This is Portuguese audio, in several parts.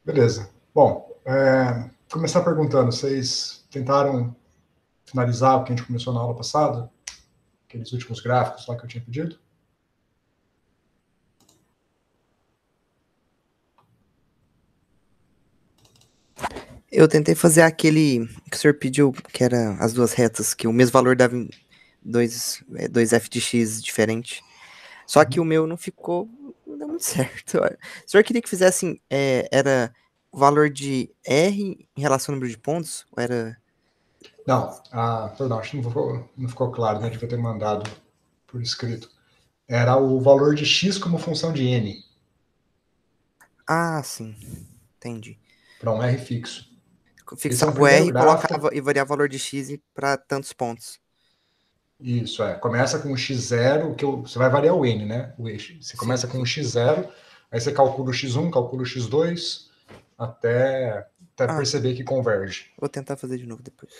Beleza. Bom, começar perguntando, vocês tentaram finalizar o que a gente começou na aula passada? Aqueles últimos gráficos lá que eu tinha pedido? Eu tentei fazer aquele que o senhor pediu, que era as duas retas, que o mesmo valor dava em dois f de x diferente. Só que o meu não ficou, não deu muito certo. O senhor queria que fizesse, era o valor de R em relação ao número de pontos? Ou era... Não, perdão, acho que não ficou claro, né? Devia ter mandado por escrito. Era o valor de x como função de n. Ah, sim, entendi. Para um r fixo. Esse é um Fixava o primeiro R e gráfico. colocava e variava o valor de x para tantos pontos. Isso, começa com x0, você vai variar o n, né? Você começa com x0, aí você calcula o x1, calcula o x2, até perceber que converge. Vou tentar fazer de novo depois.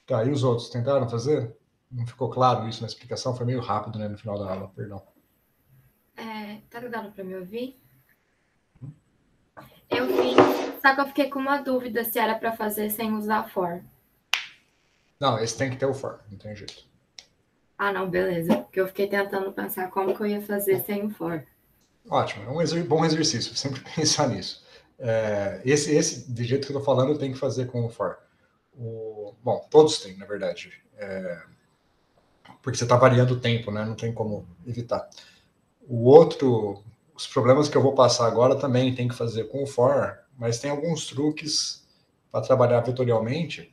Tá, e os outros tentaram fazer? Não ficou claro isso na explicação? Foi meio rápido, né, no final da aula, perdão. Tá dando para me ouvir? Eu fiz, só que eu fiquei com uma dúvida se era para fazer sem usar for. Não, esse tem que ter o for, não tem jeito. Ah, não, beleza. Porque eu fiquei tentando pensar como que eu ia fazer sem o for. Ótimo, é um bom exercício, sempre pensar nisso. Esse, de jeito que eu tô falando, tem que fazer com o for. Bom, todos têm, na verdade. Porque você está variando o tempo, né? Não tem como evitar. Os problemas que eu vou passar agora também tem que fazer com o for, mas tem alguns truques para trabalhar vetorialmente,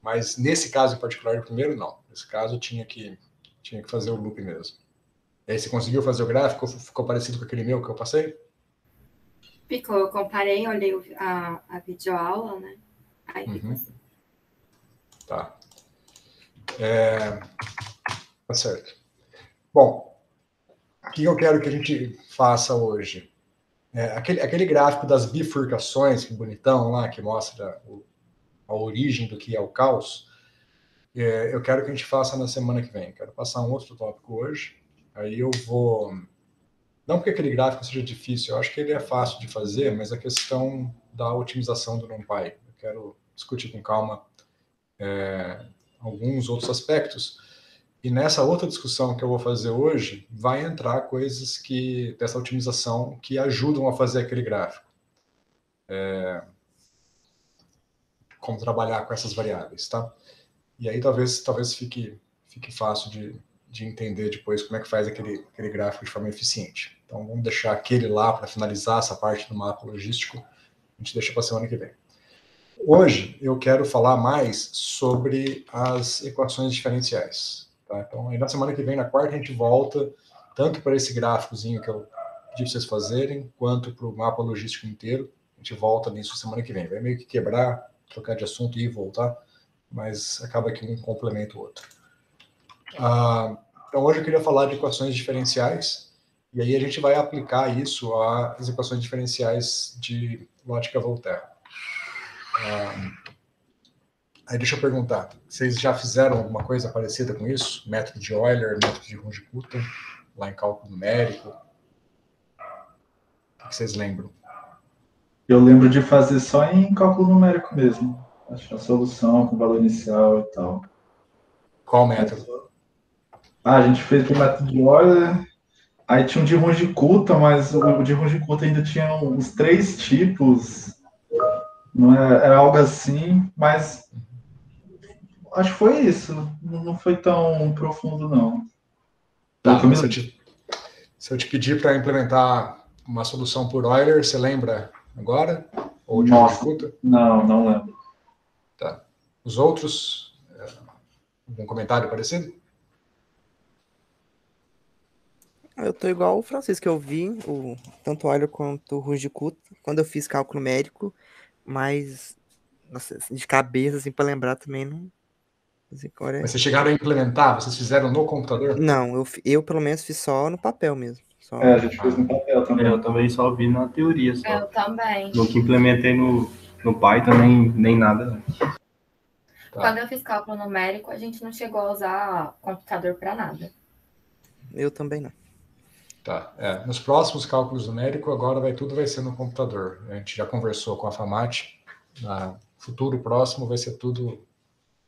mas nesse caso em particular, primeiro não. Nesse caso tinha que fazer o loop mesmo. E aí você conseguiu fazer o gráfico? Ficou parecido com aquele meu que eu passei? Ficou, eu comparei, olhei a videoaula, né? Aí ficou assim. Tá. Tá certo. Bom, o que eu quero que a gente faça hoje? Aquele gráfico das bifurcações, que bonitão lá, que mostra a origem do que é o caos, eu quero que a gente faça na semana que vem. Quero passar um outro tópico hoje. Aí eu vou... Não porque aquele gráfico seja difícil, eu acho que ele é fácil de fazer, mas a questão da otimização do NumPy. Eu quero discutir com calma alguns outros aspectos. E nessa outra discussão que eu vou fazer hoje, vai entrar coisas dessa otimização que ajudam a fazer aquele gráfico. Como trabalhar com essas variáveis, tá? E aí talvez fique fácil de entender depois como é que faz aquele gráfico de forma eficiente. Então vamos deixar aquele lá para finalizar essa parte do mapa logístico. A gente deixa para a semana que vem. Hoje eu quero falar mais sobre as equações diferenciais. Tá? Então aí na semana que vem, na quarta, a gente volta tanto para esse gráficozinho que eu pedi para vocês fazerem, quanto para o mapa logístico inteiro. A gente volta nisso semana que vem. Vai meio que quebrar, trocar de assunto e ir voltar, mas acaba que um complementa o outro. Então hoje eu queria falar de equações diferenciais, e aí a gente vai aplicar isso às equações diferenciais de lógica Voltaire. Aí deixa eu perguntar, vocês já fizeram alguma coisa parecida com isso? Método de Euler, método de Runge-Kutta, lá em cálculo numérico? O que vocês lembram? Eu lembro de fazer só em cálculo numérico mesmo. Achar a solução com valor inicial e tal. Qual método? A gente fez o método de Euler, aí tinha um de Runge-Kutta, mas o de Runge-Kutta ainda tinha uns 3 tipos. Não era algo assim, mas acho que foi isso. Não foi tão profundo, não. Tá, mas se eu te pedir para implementar uma solução por Euler, você lembra agora? Ou de Runge-Kutta? Não lembro. Tá. Os outros, algum comentário parecido? Eu tô igual o Francisco, eu vi tanto o Euler quanto o Runge-Kutta quando eu fiz cálculo numérico, mas nossa, de cabeça, assim, para lembrar também não. Mas vocês chegaram a implementar? Vocês fizeram no computador? Não, eu pelo menos fiz só no papel mesmo. Só... A gente fez no papel também. Eu também só vi na teoria. Só. Eu também. Nunca implementei no Python nem nada. Tá. Quando eu fiz cálculo numérico, a gente não chegou a usar computador para nada. Eu também não. Tá. Nos próximos cálculos numéricos, agora tudo vai ser no computador. A gente já conversou com a FAMAT. No futuro próximo vai ser tudo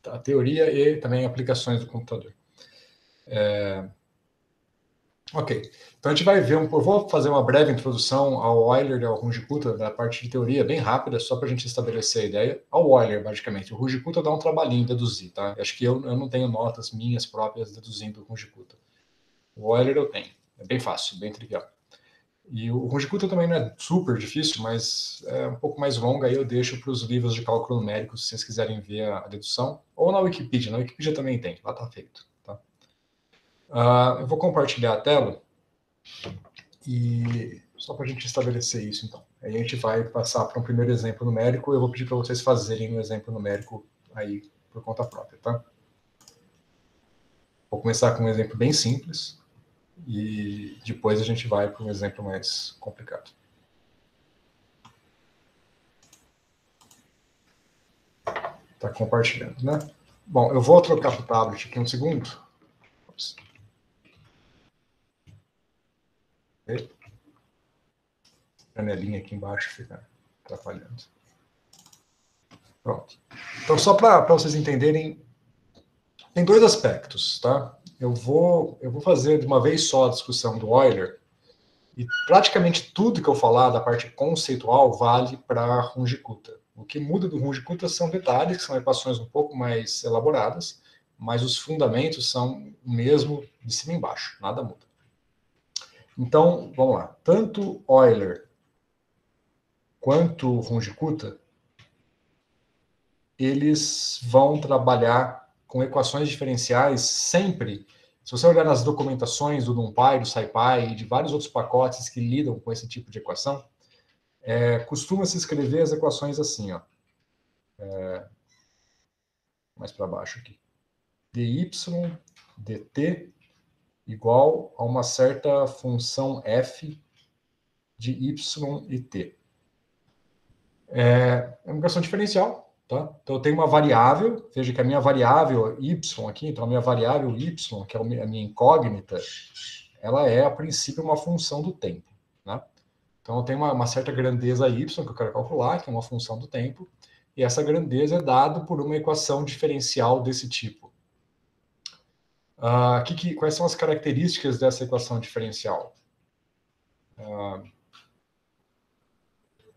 a teoria e também aplicações do computador. Ok. Então a gente vai ver eu vou fazer uma breve introdução ao Euler e ao Runge-Kutta, da parte de teoria, bem rápida, só para a gente estabelecer a ideia. Ao Euler, basicamente. O Runge-Kutta dá um trabalhinho deduzir, tá? Acho que eu não tenho notas minhas próprias deduzindo o Runge-Kutta. O Euler eu tenho. É bem fácil, bem trivial. E o Runge-Kutta também não é super difícil, mas é um pouco mais longo, aí eu deixo para os livros de cálculo numérico, se vocês quiserem ver a dedução, ou na Wikipedia. Na Wikipedia também tem, lá está feito. Tá? Eu vou compartilhar a tela, e só para a gente estabelecer isso, então. Aí a gente vai passar para um primeiro exemplo numérico, eu vou pedir para vocês fazerem um exemplo numérico aí por conta própria, tá? Vou começar com um exemplo bem simples, e depois a gente vai para um exemplo mais complicado. Está compartilhando, né? Bom, eu vou trocar para o tablet aqui um segundo. Ops. A janelinha aqui embaixo fica atrapalhando. Pronto. Então, só para vocês entenderem, tem dois aspectos, tá? Eu vou fazer de uma vez só a discussão do Euler, e praticamente tudo que eu falar da parte conceitual vale para Runge-Kutta. O que muda do Runge-Kutta são detalhes, que são equações um pouco mais elaboradas, mas os fundamentos são o mesmo de cima e embaixo, nada muda. Então, vamos lá. Tanto Euler quanto Runge-Kutta, eles vão trabalhar com equações diferenciais sempre. Se você olhar nas documentações do NumPy, do SciPy e de vários outros pacotes que lidam com esse tipo de equação, costuma-se escrever as equações assim, ó. Mais para baixo aqui. dy dt igual a uma certa função f de y e t. É uma equação diferencial, tá? Então eu tenho uma variável, veja que a minha variável y aqui, então a minha variável y, que é a minha incógnita, ela é, a princípio, uma função do tempo, né? Então eu tenho uma certa grandeza y que eu quero calcular, que é uma função do tempo, e essa grandeza é dada por uma equação diferencial desse tipo. Quais são as características dessa equação diferencial?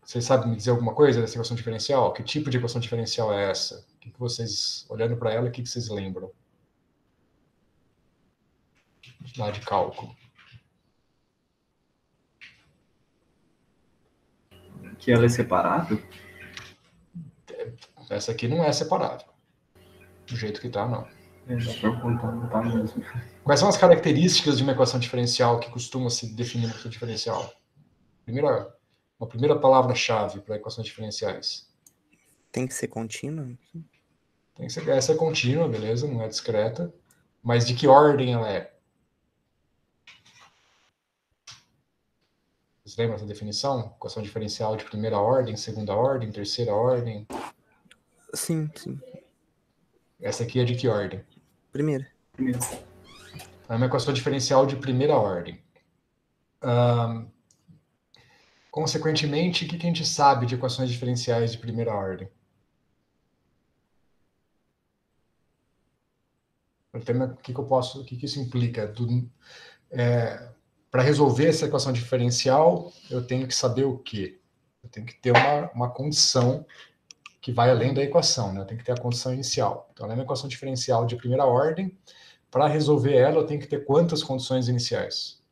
Vocês sabem me dizer alguma coisa dessa equação diferencial? Que tipo de equação diferencial é essa? O que vocês, olhando para ela, o que vocês lembram? Lá de cálculo. Que ela é separável? Essa aqui não é separável. Do jeito que está, não. Não tá mesmo. Quais são as características de uma equação diferencial que costuma se definir uma equação diferencial? Uma primeira palavra-chave para equações diferenciais. Tem que ser contínua? Tem que ser, essa é contínua, beleza, não é discreta. Mas de que ordem ela é? Vocês lembram dessa definição? Equação diferencial de primeira ordem, segunda ordem, terceira ordem? Sim, sim. Essa aqui é de que ordem? Primeira. É uma equação diferencial de primeira ordem. Consequentemente, o que a gente sabe de equações diferenciais de primeira ordem? O que isso implica? Para resolver essa equação diferencial, eu tenho que saber o quê? Eu tenho que ter uma condição que vai além da equação, né? Eu tenho que ter a condição inicial. Então, ela é uma equação diferencial de primeira ordem. Para resolver ela, eu tenho que ter quantas condições iniciais?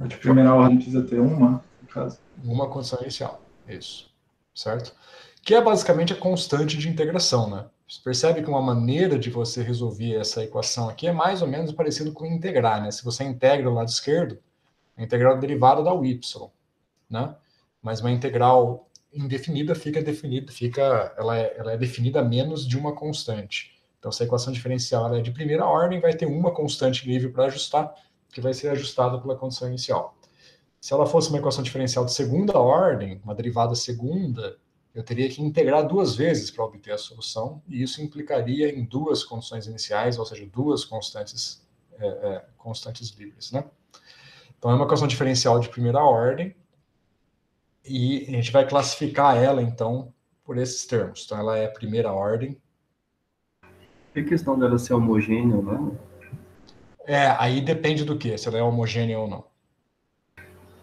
De primeira ordem precisa ter uma, no caso. Uma condição inicial, isso. Certo? Que é basicamente a constante de integração, né? Você percebe que uma maneira de você resolver essa equação aqui é mais ou menos parecido com integrar, né? Se você integra o lado esquerdo, a integral derivada dá o y, né? Mas uma integral indefinida ela é definida a menos de uma constante. Então, se a equação diferencial ela é de primeira ordem, vai ter uma constante livre para ajustar, que vai ser ajustada pela condição inicial. Se ela fosse uma equação diferencial de segunda ordem, uma derivada segunda, eu teria que integrar duas vezes para obter a solução, e isso implicaria em duas condições iniciais, ou seja, duas constantes constantes livres, né? Então, é uma equação diferencial de primeira ordem, e a gente vai classificar ela, então, por esses termos. Então, ela é primeira ordem. E a questão dela ser homogênea ou não? Aí depende do que, se ela é homogênea ou não.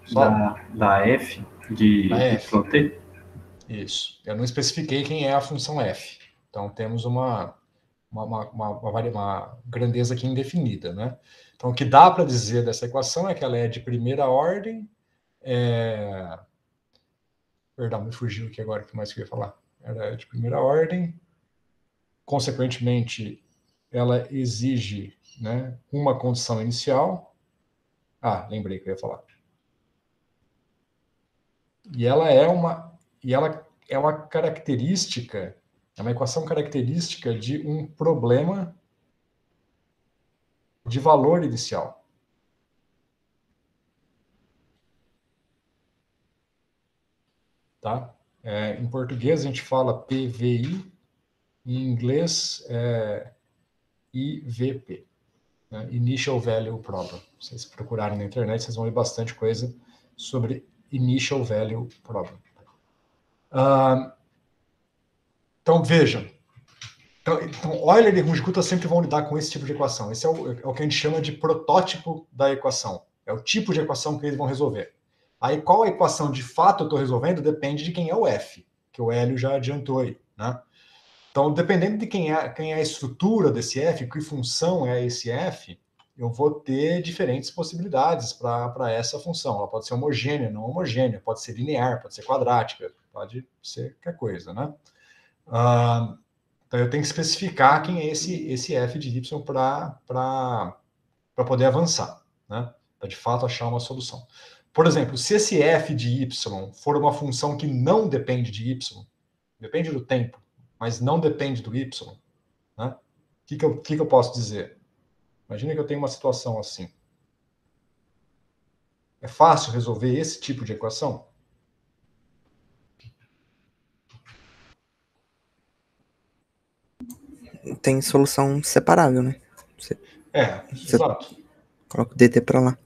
Só Da F de da F. YT? Isso. Eu não especifiquei quem é a função F. Então, temos uma grandeza aqui indefinida, né? Então, o que dá para dizer dessa equação é que ela é de primeira ordem. Perdão, me fugiu aqui agora, o que mais que eu ia falar? Ela é de primeira ordem. Consequentemente, ela exige, né, uma condição inicial. Lembrei que eu ia falar. E ela é uma característica, é uma equação característica de um problema de valor inicial. Tá? Em português a gente fala PVI, em inglês é IVP, né? Initial Value Problem. Se vocês procurarem na internet, vocês vão ver bastante coisa sobre Initial Value Problem. Então, vejam. Então, Euler e Runge-Kutta sempre vão lidar com esse tipo de equação. Esse é o que a gente chama de protótipo da equação. É o tipo de equação que eles vão resolver. Aí, qual a equação de fato eu estou resolvendo depende de quem é o F, que o Hélio já adiantou aí, né? Então, dependendo de quem é a estrutura desse F, que função é esse F, eu vou ter diferentes possibilidades para essa função. Ela pode ser homogênea, não homogênea, pode ser linear, pode ser quadrática, pode ser qualquer coisa, né? Então, eu tenho que especificar quem é esse F de Y para poder avançar, né? Para, de fato, achar uma solução. Por exemplo, se esse F de Y for uma função que não depende de Y, depende do tempo, mas não depende do Y, né? O que eu posso dizer? Imagina que eu tenho uma situação assim. É fácil resolver esse tipo de equação? Tem solução separável, né? Exato. Coloca o dt para lá.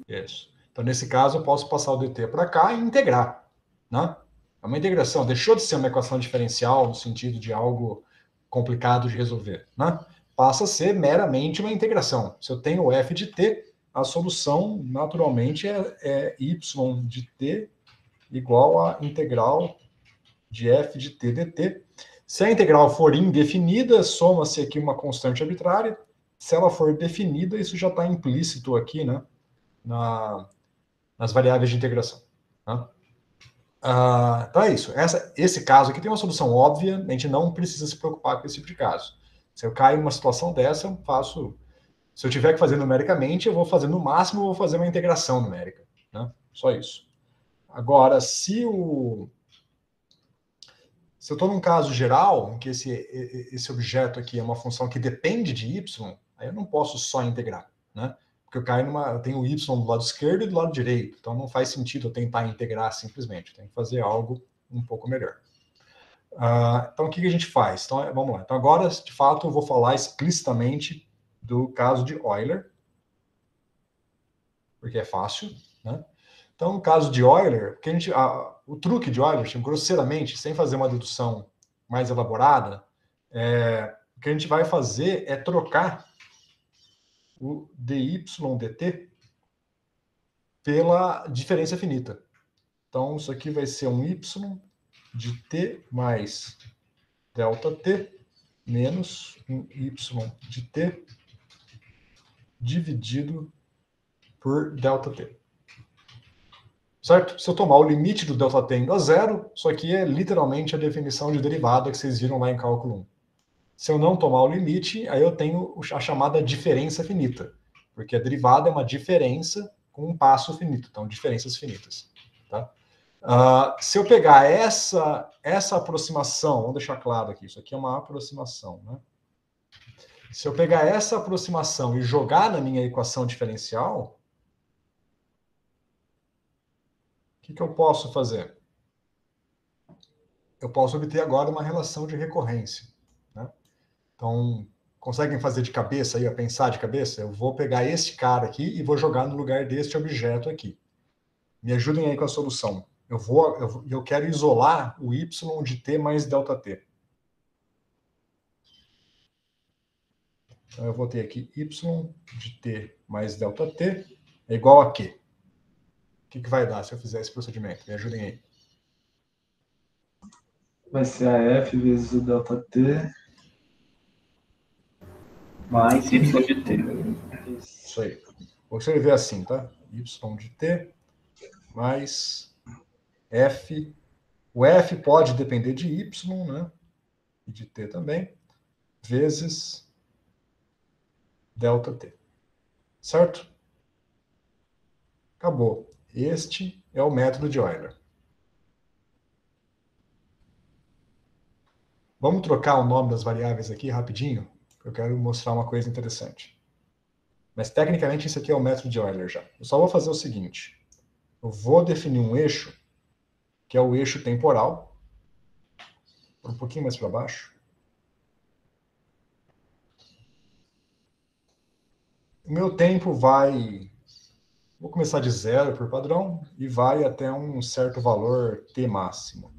Isso. Então, nesse caso, eu posso passar o dt para cá e integrar, né? É uma integração. Deixou de ser uma equação diferencial no sentido de algo complicado de resolver, né? Passa a ser meramente uma integração. Se eu tenho f de t, a solução, naturalmente, é y de t igual a integral de f de t dt. Se a integral for indefinida, soma-se aqui uma constante arbitrária. Se ela for definida, isso já está implícito aqui, né, nas variáveis de integração. Né? Então é isso. Esse caso aqui tem uma solução óbvia, a gente não precisa se preocupar com esse tipo de caso. Se eu caio numa situação dessa, eu faço... Se eu tiver que fazer numericamente, eu vou fazer no máximo, eu vou fazer uma integração numérica. Né? Só isso. Agora, se eu estou num caso geral, em que esse objeto aqui é uma função que depende de y, aí eu não posso só integrar, né? Porque eu tenho o y do lado esquerdo e do lado direito, então não faz sentido eu tentar integrar simplesmente, eu tenho que fazer algo um pouco melhor. Então, o que a gente faz? Então, vamos lá. Então, agora, de fato, eu vou falar explicitamente do caso de Euler, porque é fácil, né? Então, no caso de Euler, o truque de Euler, grosseiramente, sem fazer uma dedução mais elaborada, o que a gente vai fazer é trocar o dy dt pela diferença finita. Então, isso aqui vai ser um y de t mais delta t menos um y de t dividido por delta t. Certo? Se eu tomar o limite do delta t indo a zero, isso aqui é literalmente a definição de derivada que vocês viram lá em cálculo 1. Se eu não tomar o limite, aí eu tenho a chamada diferença finita, porque a derivada é uma diferença com um passo finito, então diferenças finitas. Tá? Se eu pegar essa aproximação, vamos deixar claro aqui, isso aqui é uma aproximação, né? Se eu pegar essa aproximação e jogar na minha equação diferencial, o que eu posso fazer? Eu posso obter agora uma relação de recorrência. Né? Então, Conseguem fazer de cabeça aí, pensar de cabeça? Eu vou pegar este cara aqui e vou jogar no lugar deste objeto aqui. Me ajudem aí com a solução. Eu quero isolar o y de t mais ΔT. Então, eu vou ter aqui y de t mais ΔT é igual a quê? O que vai dar se eu fizer esse procedimento? Me ajudem aí. Vai ser a F vezes o ΔT. Mais y de t. Isso aí. Vou escrever assim, tá? Y de t mais F. O F pode depender de Y, né? E de t também, vezes ΔT. Certo? Acabou. Este é o método de Euler. Vamos trocar o nome das variáveis aqui rapidinho? Eu quero mostrar uma coisa interessante. Mas, tecnicamente, isso aqui é o método de Euler já. Eu só vou fazer o seguinte. Eu vou definir um eixo, que é o eixo temporal. Um pouquinho mais para baixo. O meu tempo vai... Vou começar de 0 por padrão e vai até um certo valor t máximo.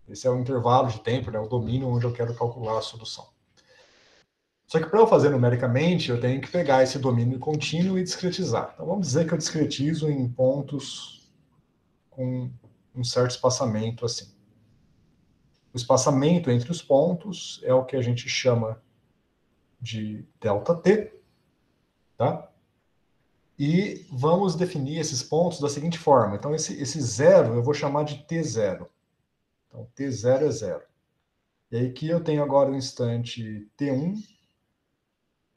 Esse é o intervalo de tempo, né, o domínio onde eu quero calcular a solução. Só que para eu fazer numericamente, eu tenho que pegar esse domínio contínuo e discretizar. Então vamos dizer que eu discretizo em pontos com um certo espaçamento assim. O espaçamento entre os pontos é o que a gente chama de ΔT, tá? E vamos definir esses pontos da seguinte forma. Então esse zero eu vou chamar de T0. Então T0 é 0. E aí aqui eu tenho agora um instante T1,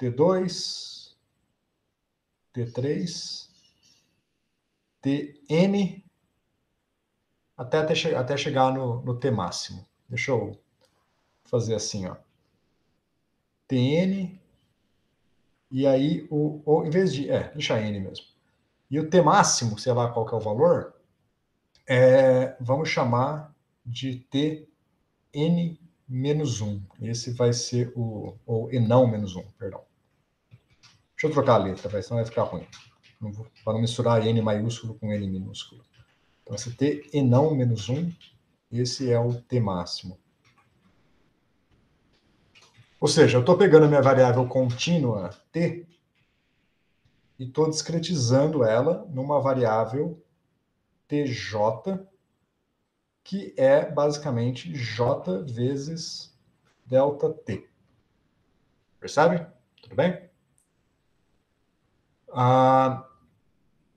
T2, T3, Tn, até chegar no T máximo. Deixa eu fazer assim, ó. Tn, e aí, em vez de... deixa n mesmo. E o T máximo, sei lá qual que é o valor, vamos chamar de Tn menos 1. Esse vai ser ou Enão menos 1, perdão. Deixa eu trocar a letra, senão vai ficar ruim. Para não misturar N maiúsculo com N minúsculo. Então, esse T Enão menos 1, esse é o T máximo. Ou seja, eu estou pegando a minha variável contínua T e estou discretizando ela numa variável TJ, que é basicamente J vezes ΔT. Percebe? Tudo bem?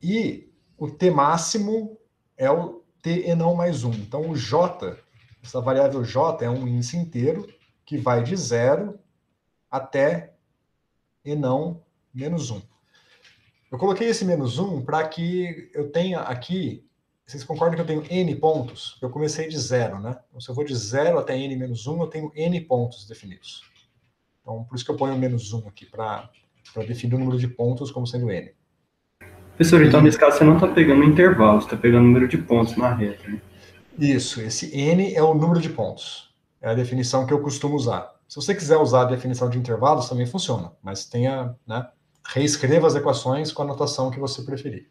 E o T máximo é o T Enão mais 1. Então, o J, essa variável J é um índice inteiro que vai de 0 até Enão menos 1. Eu coloquei esse menos 1 para que eu tenha aqui... Vocês concordam que eu tenho N pontos? Eu comecei de 0, né? Então, se eu vou de 0 até N menos 1, eu tenho N pontos definidos. Então, por isso que eu ponho menos 1 aqui, para definir o número de pontos como sendo N. Professor, então nesse caso você não está pegando intervalo, você está pegando o número de pontos na reta, né? Isso, esse N é o número de pontos. É a definição que eu costumo usar. Se você quiser usar a definição de intervalos, também funciona, mas tenha, né, reescreva as equações com a notação que você preferir.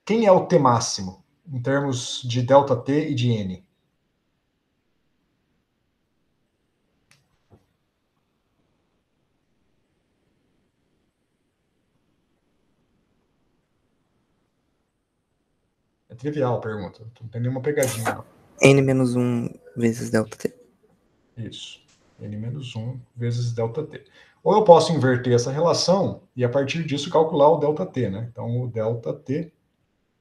Quem é o T máximo, em termos de ΔT e de N? É trivial a pergunta, não tem nenhuma pegadinha. N menos 1 vezes ΔT. Isso. N menos 1 vezes ΔT. Ou eu posso inverter essa relação e, a partir disso, calcular o ΔT, né? Então, o ΔT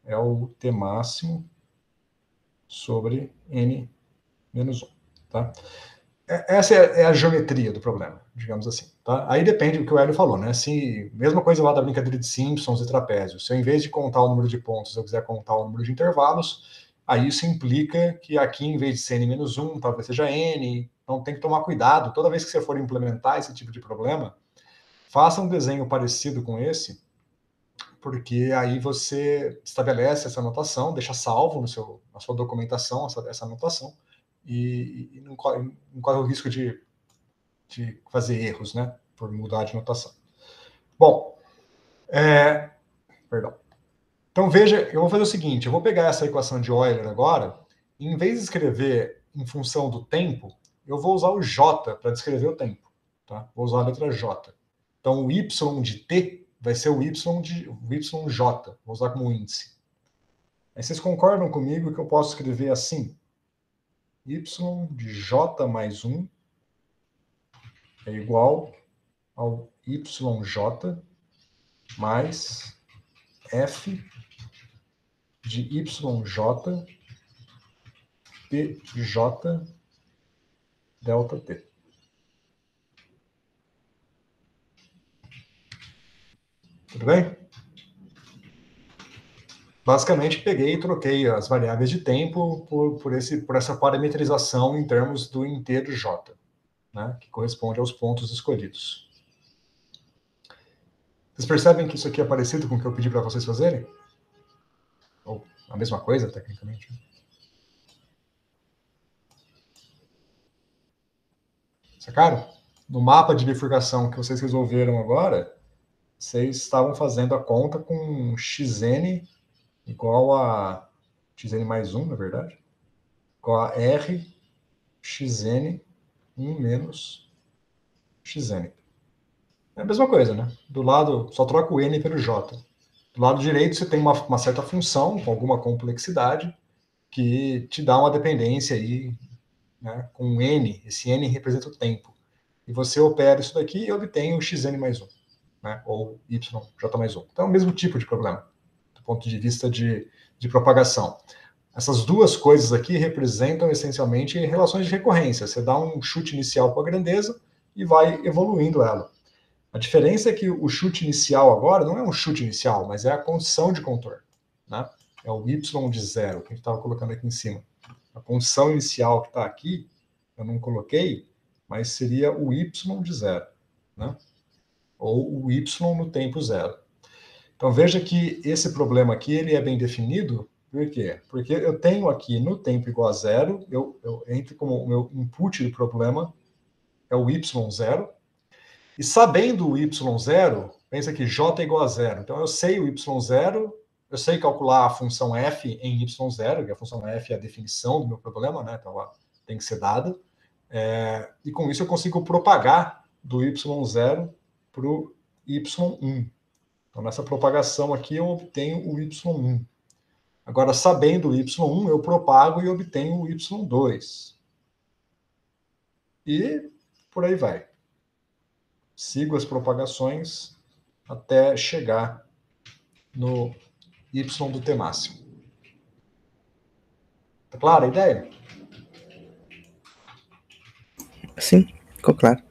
é o T máximo sobre N menos 1, tá? Essa é a geometria do problema, digamos assim, tá? Aí depende do que o Hélio falou, né? Se, mesma coisa lá da brincadeira de Simpsons e trapézios, se eu, em vez de contar o número de pontos, eu quiser contar o número de intervalos, aí isso implica que aqui, em vez de ser N menos 1, talvez seja N. Então tem que tomar cuidado. Toda vez que você for implementar esse tipo de problema, faça um desenho parecido com esse, porque aí você estabelece essa anotação, deixa salvo na sua documentação essa anotação, e não corre o risco de fazer erros, né, por mudar de notação. Bom, perdão. Então, veja, eu vou fazer o seguinte, eu vou pegar essa equação de Euler agora, e em vez de escrever em função do tempo, eu vou usar o J para descrever o tempo. Tá? Vou usar a letra J. Então, o Y de T vai ser o YJ, vou usar como índice. Aí vocês concordam comigo que eu posso escrever assim? Y de J mais 1 é igual ao YJ mais F de YJ PJ delta T. Tudo bem? Basicamente, peguei e troquei as variáveis de tempo por essa parametrização em termos do inteiro J, né, que corresponde aos pontos escolhidos. Vocês percebem que isso aqui é parecido com o que eu pedi para vocês fazerem? Ou a mesma coisa, tecnicamente? Sacaram? No mapa de bifurcação que vocês resolveram agora, vocês estavam fazendo a conta com xn igual a xn mais 1, na verdade, igual a r xn 1 menos xn. É a mesma coisa, né? Do lado, só troca o n pelo j. Do lado direito, você tem uma certa função com alguma complexidade que te dá uma dependência aí, né, com n. Esse n representa o tempo. E você opera isso daqui e obtém o xn mais 1, né, ou yj mais 1. Então é o mesmo tipo de problema, do ponto de vista de propagação. Essas duas coisas aqui representam essencialmente relações de recorrência. Você dá um chute inicial com a grandeza e vai evoluindo ela. A diferença é que o chute inicial agora não é um chute inicial, mas é a condição de contorno, né? É o y de zero, que a gente estava colocando aqui em cima. A condição inicial que está aqui, eu não coloquei, mas seria o y de zero, né? Ou o y no tempo zero. Então veja que esse problema aqui ele é bem definido. Por quê? Porque eu tenho aqui no tempo igual a zero, eu entro como o meu input do problema é o y0, e sabendo o y0, pensa que j é igual a zero. Então eu sei o y0, eu sei calcular a função f em y0, que a função f é a definição do meu problema, né? Então ela tem que ser dada. E com isso eu consigo propagar do y0 para o y1. Então nessa propagação aqui eu obtenho o y1. Agora, sabendo o y1, eu propago e obtenho o y2. E por aí vai. Sigo as propagações até chegar no y do t máximo. Tá clara a ideia? Sim, ficou claro.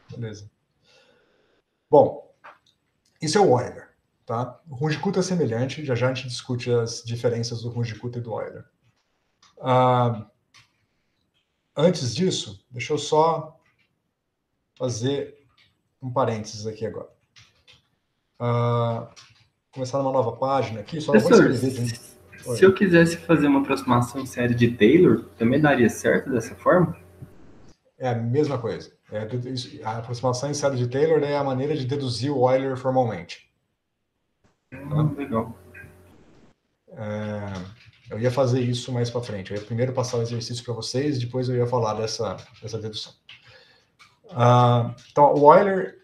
Beleza. Bom, isso é o Euler. Tá? O Runge-Kutta é semelhante, já a gente discute as diferenças do Runge-Kutta e do Euler. Antes disso, deixa eu só fazer um parênteses aqui agora. Começar numa nova página aqui, só Professor, vou escrever. Se eu quisesse fazer uma aproximação em série de Taylor, também daria certo dessa forma? É a mesma coisa. A aproximação em série de Taylor é a maneira de deduzir o Euler formalmente. Legal. Eu ia fazer isso mais para frente. Eu ia primeiro passar o exercício para vocês, depois eu ia falar dessa dedução. Então, o Euler,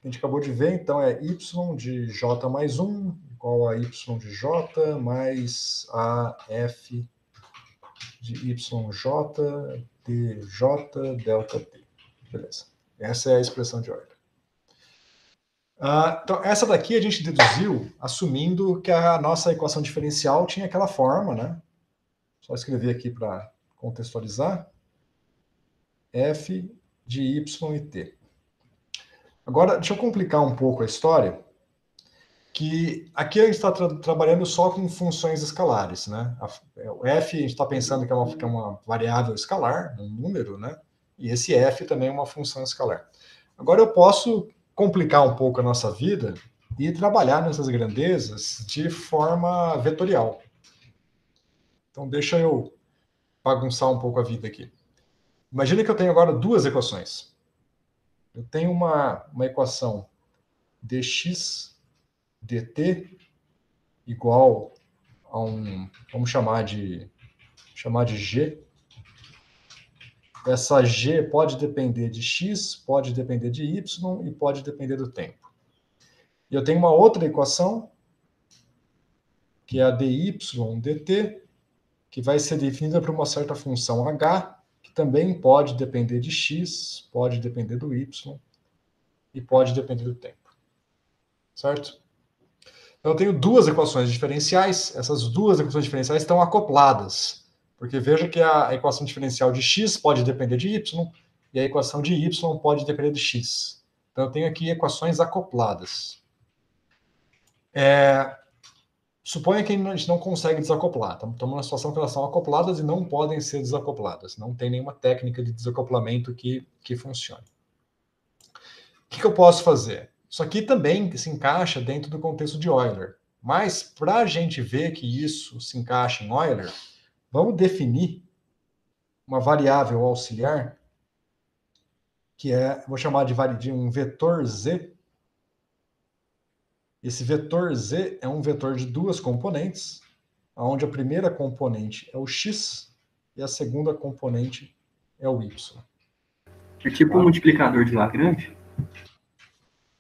a gente acabou de ver, então é y de j mais 1 igual a y de j mais a f de yj dj delta t. Beleza. Essa é a expressão de Euler. Então, essa daqui a gente deduziu assumindo que a nossa equação diferencial tinha aquela forma, né? Só escrever aqui para contextualizar. F de y e t. Agora, deixa eu complicar um pouco a história, que aqui a gente está trabalhando só com funções escalares, né? O f a gente está pensando que é uma variável escalar, um número, né? E esse f também é uma função escalar. Agora eu posso complicar um pouco a nossa vida e trabalhar nessas grandezas de forma vetorial. Então deixa eu bagunçar um pouco a vida aqui. Imagina que eu tenho agora duas equações. Eu tenho uma equação dx dt igual a vamos chamar de g. Essa g pode depender de x, pode depender de y e pode depender do tempo. E eu tenho uma outra equação, que é a dy dt, que vai ser definida por uma certa função h, que também pode depender de x, pode depender do y e pode depender do tempo. Certo? Então, eu tenho duas equações diferenciais. Essas duas equações diferenciais estão acopladas. Porque veja que a equação diferencial de x pode depender de y e a equação de y pode depender de x. Então, eu tenho aqui equações acopladas. Suponha que a gente não consegue desacoplar. Estamos numa situação que elas são acopladas e não podem ser desacopladas. Não tem nenhuma técnica de desacoplamento que funcione. O que eu posso fazer? Isso aqui também se encaixa dentro do contexto de Euler. Mas, para a gente ver que isso se encaixa em Euler, vamos definir uma variável auxiliar, que vou chamar de um vetor z. Esse vetor z é um vetor de duas componentes, onde a primeira componente é o x e a segunda componente é o y. É tipo um multiplicador de Lagrange?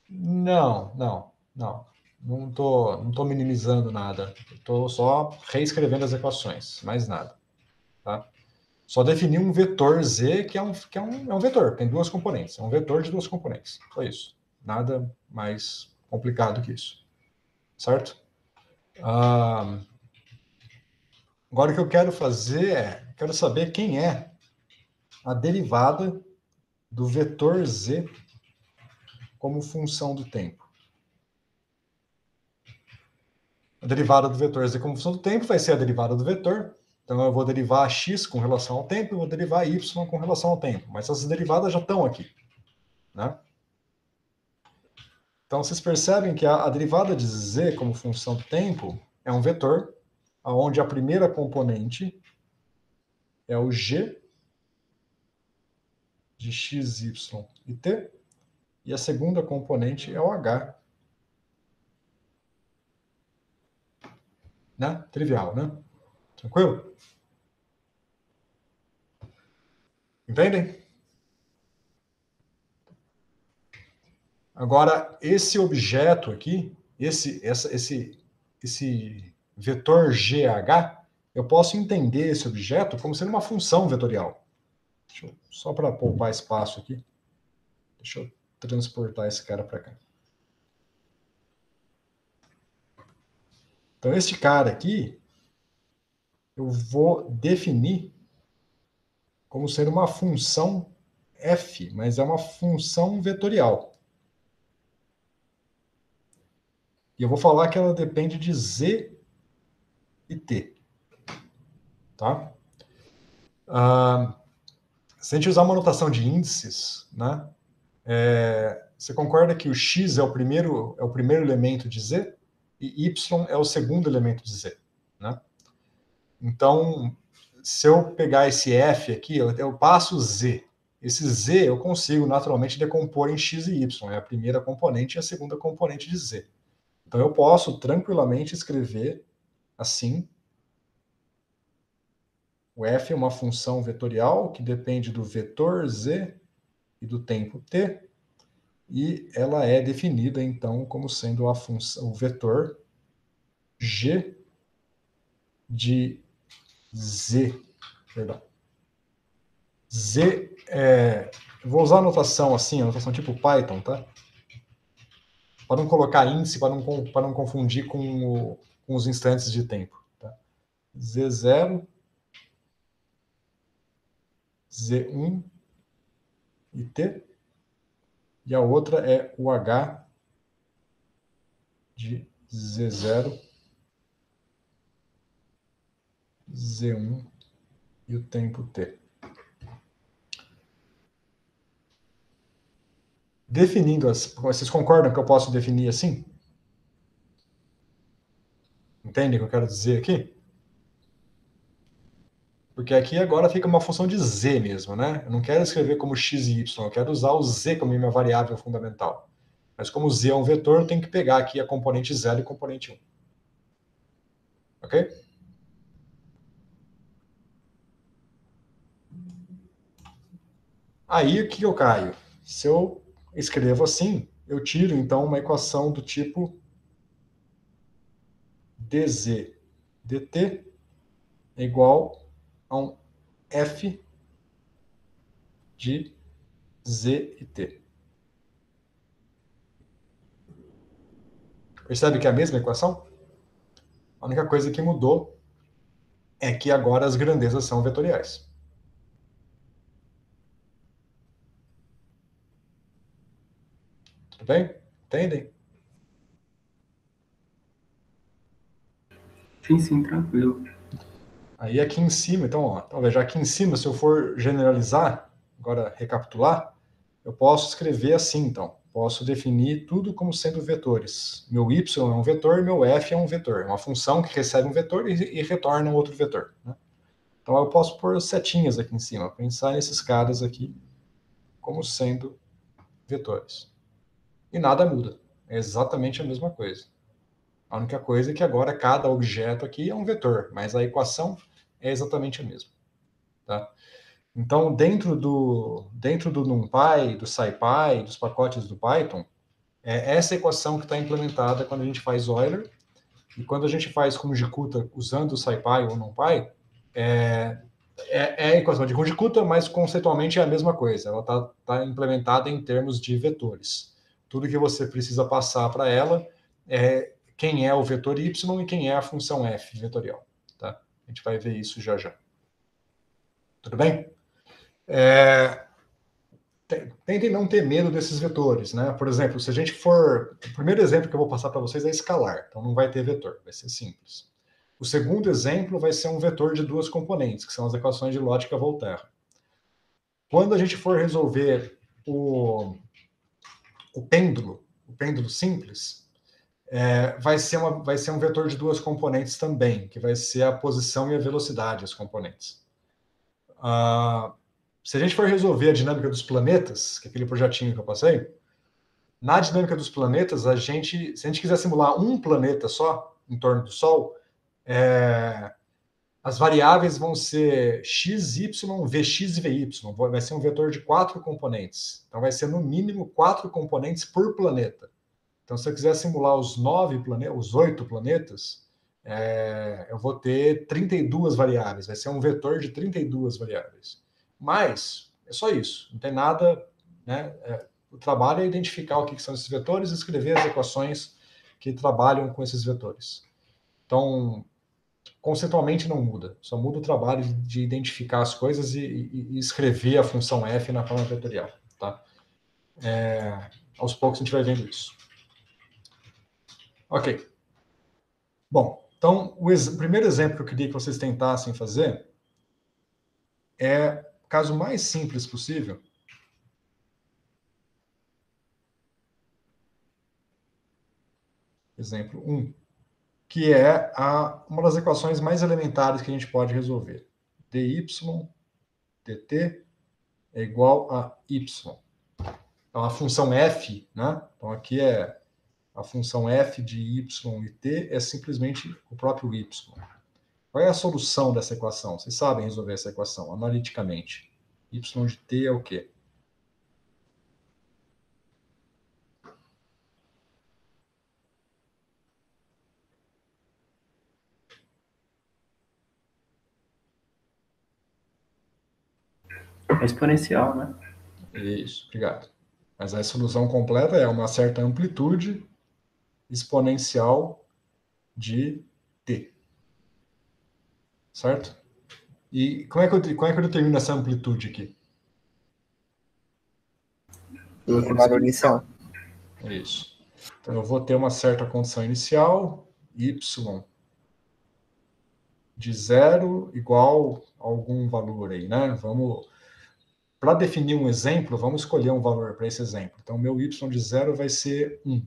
Não. Não tô minimizando nada. Estou só reescrevendo as equações, mais nada. Tá? Só definir um vetor z, que é um vetor, tem duas componentes. É um vetor de duas componentes. Só isso. Nada mais complicado que isso. Certo? Agora o que eu quero fazer quero saber quem é a derivada do vetor z como função do tempo. A derivada do vetor z como função do tempo vai ser a derivada do vetor. Então, eu vou derivar x com relação ao tempo e vou derivar y com relação ao tempo. Mas essas derivadas já estão aqui. Né? Então, vocês percebem que a derivada de z como função do tempo é um vetor, onde a primeira componente é o g de x, y e t, e a segunda componente é o h. Né? Trivial, né? Tranquilo? Entendem? Agora, esse objeto aqui, esse vetor GH, eu posso entender esse objeto como sendo uma função vetorial. Só para poupar espaço aqui, deixa eu transportar esse cara para cá. Então, este cara aqui, eu vou definir como sendo uma função f, mas é uma função vetorial. E eu vou falar que ela depende de z e t. Tá? Se a gente usar uma notação de índices, né, você concorda que o x é o primeiro elemento de z e y é o segundo elemento de z. Né? Então, se eu pegar esse f aqui, eu passo z. Esse z eu consigo naturalmente decompor em x e y. É a primeira componente e a segunda componente de z. Então, eu posso tranquilamente escrever assim. O f é uma função vetorial que depende do vetor z e do tempo t, e ela é definida, então, como sendo o vetor g de z. Perdão. Z, vou usar a notação assim, a notação tipo Python, tá? Para não colocar índice, para não confundir com os instantes de tempo. Tá? Z0, Z1 e T, e a outra é o H de Z0, Z1 e o tempo T. Definindo vocês concordam que eu posso definir assim? Entendem o que eu quero dizer aqui? Porque aqui agora fica uma função de z mesmo, né? Eu não quero escrever como x e y, eu quero usar o z como minha variável fundamental. Mas como z é um vetor, eu tenho que pegar aqui a componente 0 e a componente 1. Ok? Aí, o que eu caio? Se eu escrevo assim, eu tiro, então, uma equação do tipo dz dt é igual a um f de z e t. Percebe que é a mesma equação? A única coisa que mudou é que agora as grandezas são vetoriais. Tudo bem? Entendem? Sim, tranquilo. Aí aqui em cima, então, ó, então veja, aqui em cima, se eu for generalizar, agora recapitular, eu posso escrever assim, então. Posso definir tudo como sendo vetores. Meu y é um vetor, meu f é um vetor. É uma função que recebe um vetor e retorna um outro vetor. Né? Então eu posso pôr setinhas aqui em cima, pensar nesses caras aqui como sendo vetores. E nada muda. É exatamente a mesma coisa. A única coisa é que agora cada objeto aqui é um vetor, mas a equação é exatamente a mesma. Tá? Então, dentro do NumPy, do SciPy, dos pacotes do Python, é essa equação que está implementada quando a gente faz Euler, e quando a gente faz Conjecta usando o SciPy ou NumPy, é a equação de Conjecta, mas conceitualmente é a mesma coisa. Ela está implementada em termos de vetores. Tudo que você precisa passar para ela é quem é o vetor y e quem é a função f vetorial. Tá? A gente vai ver isso já já. Tudo bem? Tentem não ter medo desses vetores, né? Por exemplo, se a gente for... O primeiro exemplo que eu vou passar para vocês é escalar, então não vai ter vetor, vai ser simples. O segundo exemplo vai ser um vetor de duas componentes, que são as equações de Lotka-Volterra. Quando a gente for resolver o pêndulo simples, vai ser um vetor de duas componentes também, que vai ser a posição e a velocidade, as componentes. Se a gente for resolver a dinâmica dos planetas, que é aquele projetinho que eu passei, na dinâmica dos planetas, se a gente quiser simular um planeta só em torno do Sol, as variáveis vão ser x, y, vx e vy. Vai ser um vetor de 4 componentes. Então, vai ser, no mínimo, 4 componentes por planeta. Então, se eu quiser simular os 8 planetas, eu vou ter 32 variáveis. Vai ser um vetor de 32 variáveis. Mas, é só isso. Não tem nada... Né? O trabalho é identificar o que são esses vetores e escrever as equações que trabalham com esses vetores. Então, conceitualmente não muda. Só muda o trabalho de identificar as coisas e escrever a função f na forma vetorial. Tá? Aos poucos a gente vai vendo isso. Ok. Bom, então, o primeiro exemplo que eu queria que vocês tentassem fazer é o caso mais simples possível. Exemplo 1. Que é uma das equações mais elementares que a gente pode resolver. dy dt é igual a y. Então, a função f, né? Então, aqui a função f de y e t é simplesmente o próprio y. Qual é a solução dessa equação? Vocês sabem resolver essa equação analiticamente. Y de t é o quê? É exponencial, né? Isso, obrigado. Mas a solução completa é uma certa amplitude exponencial de t. Certo? E como é que eu determino essa amplitude aqui? O valor inicial. Isso. Então, eu vou ter uma certa condição inicial, y de 0 igual a algum valor aí, né? Para definir um exemplo, vamos escolher um valor para esse exemplo. Então, meu y de 0 vai ser 1.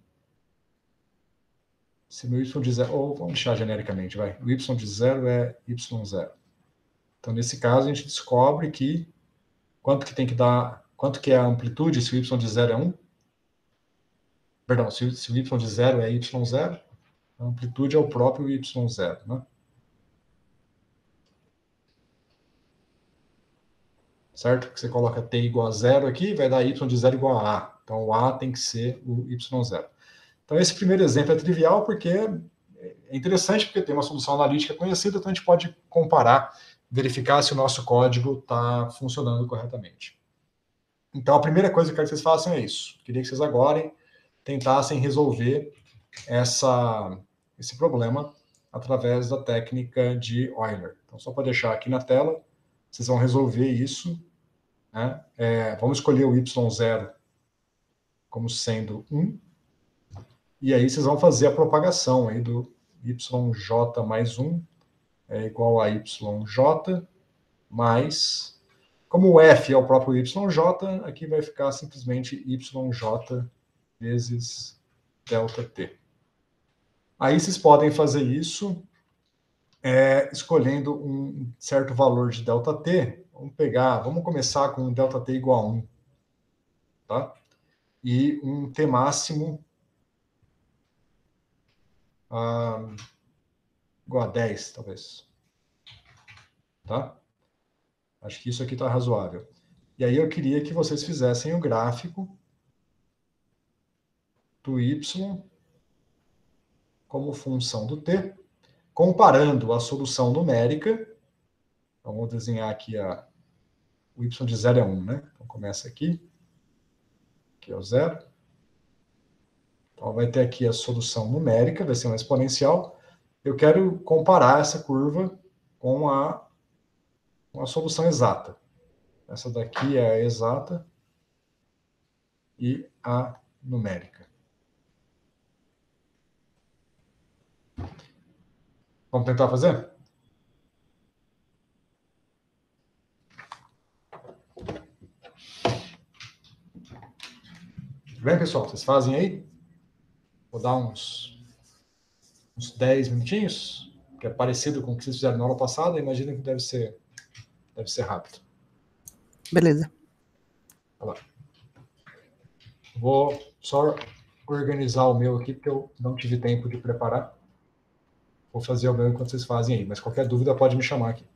Se meu y de 0... Ou vamos deixar genericamente, vai. O y de 0 é y0. Então, nesse caso, a gente descobre que quanto que tem que dar, quanto que é a amplitude se o y de 0 é 1. Perdão, se o y de 0 é y0, a amplitude é o próprio y0, né? Certo? Porque você coloca t igual a 0 aqui, vai dar y de 0 igual a a. Então, o a tem que ser o y0. Então, esse primeiro exemplo é trivial porque é interessante, porque tem uma solução analítica conhecida, então a gente pode comparar, verificar se o nosso código está funcionando corretamente. Então, a primeira coisa que eu quero que vocês façam é isso. Queria que vocês agora tentassem resolver esse problema através da técnica de Euler. Então, só para deixar aqui na tela, vocês vão resolver isso, né? Vamos escolher o y0 como sendo 1, e aí vocês vão fazer a propagação aí do yj mais 1 é igual a yj mais... Como o f é o próprio yj, aqui vai ficar simplesmente yj vezes ΔT. Aí vocês podem fazer isso escolhendo um certo valor de ΔT. Vamos começar com um ΔT igual a 1. Tá? E um T máximo igual a 10, talvez. Tá? Acho que isso aqui está razoável. E aí eu queria que vocês fizessem o gráfico do y como função do t, comparando a solução numérica. Então, vamos desenhar aqui o y de 0 é 1, né? Então, começa aqui é o 0. Então, vai ter aqui a solução numérica, vai ser uma exponencial. Eu quero comparar essa curva com a solução exata. Essa daqui é a exata e a numérica. Vamos tentar fazer? Tudo bem, pessoal? Vocês fazem aí? Vou dar uns 10 minutinhos, que é parecido com o que vocês fizeram na aula passada. Imagino que deve ser rápido. Beleza. Olha lá. Vou só organizar o meu aqui, porque eu não tive tempo de preparar. Vou fazer o meu enquanto vocês fazem aí, mas qualquer dúvida pode me chamar aqui.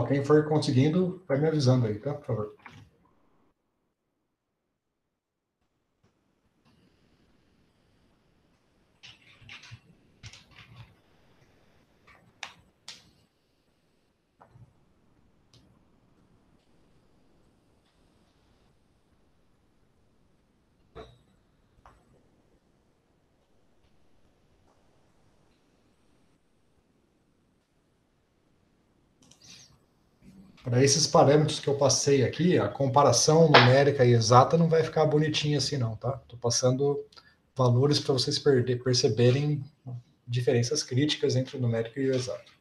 pessoal, quem for conseguindo, vai me avisando aí, tá? Por favor. Para esses parâmetros que eu passei aqui, a comparação numérica e exata não vai ficar bonitinha assim não, tá? Estou passando valores para vocês perceberem diferenças críticas entre o numérico e o exato.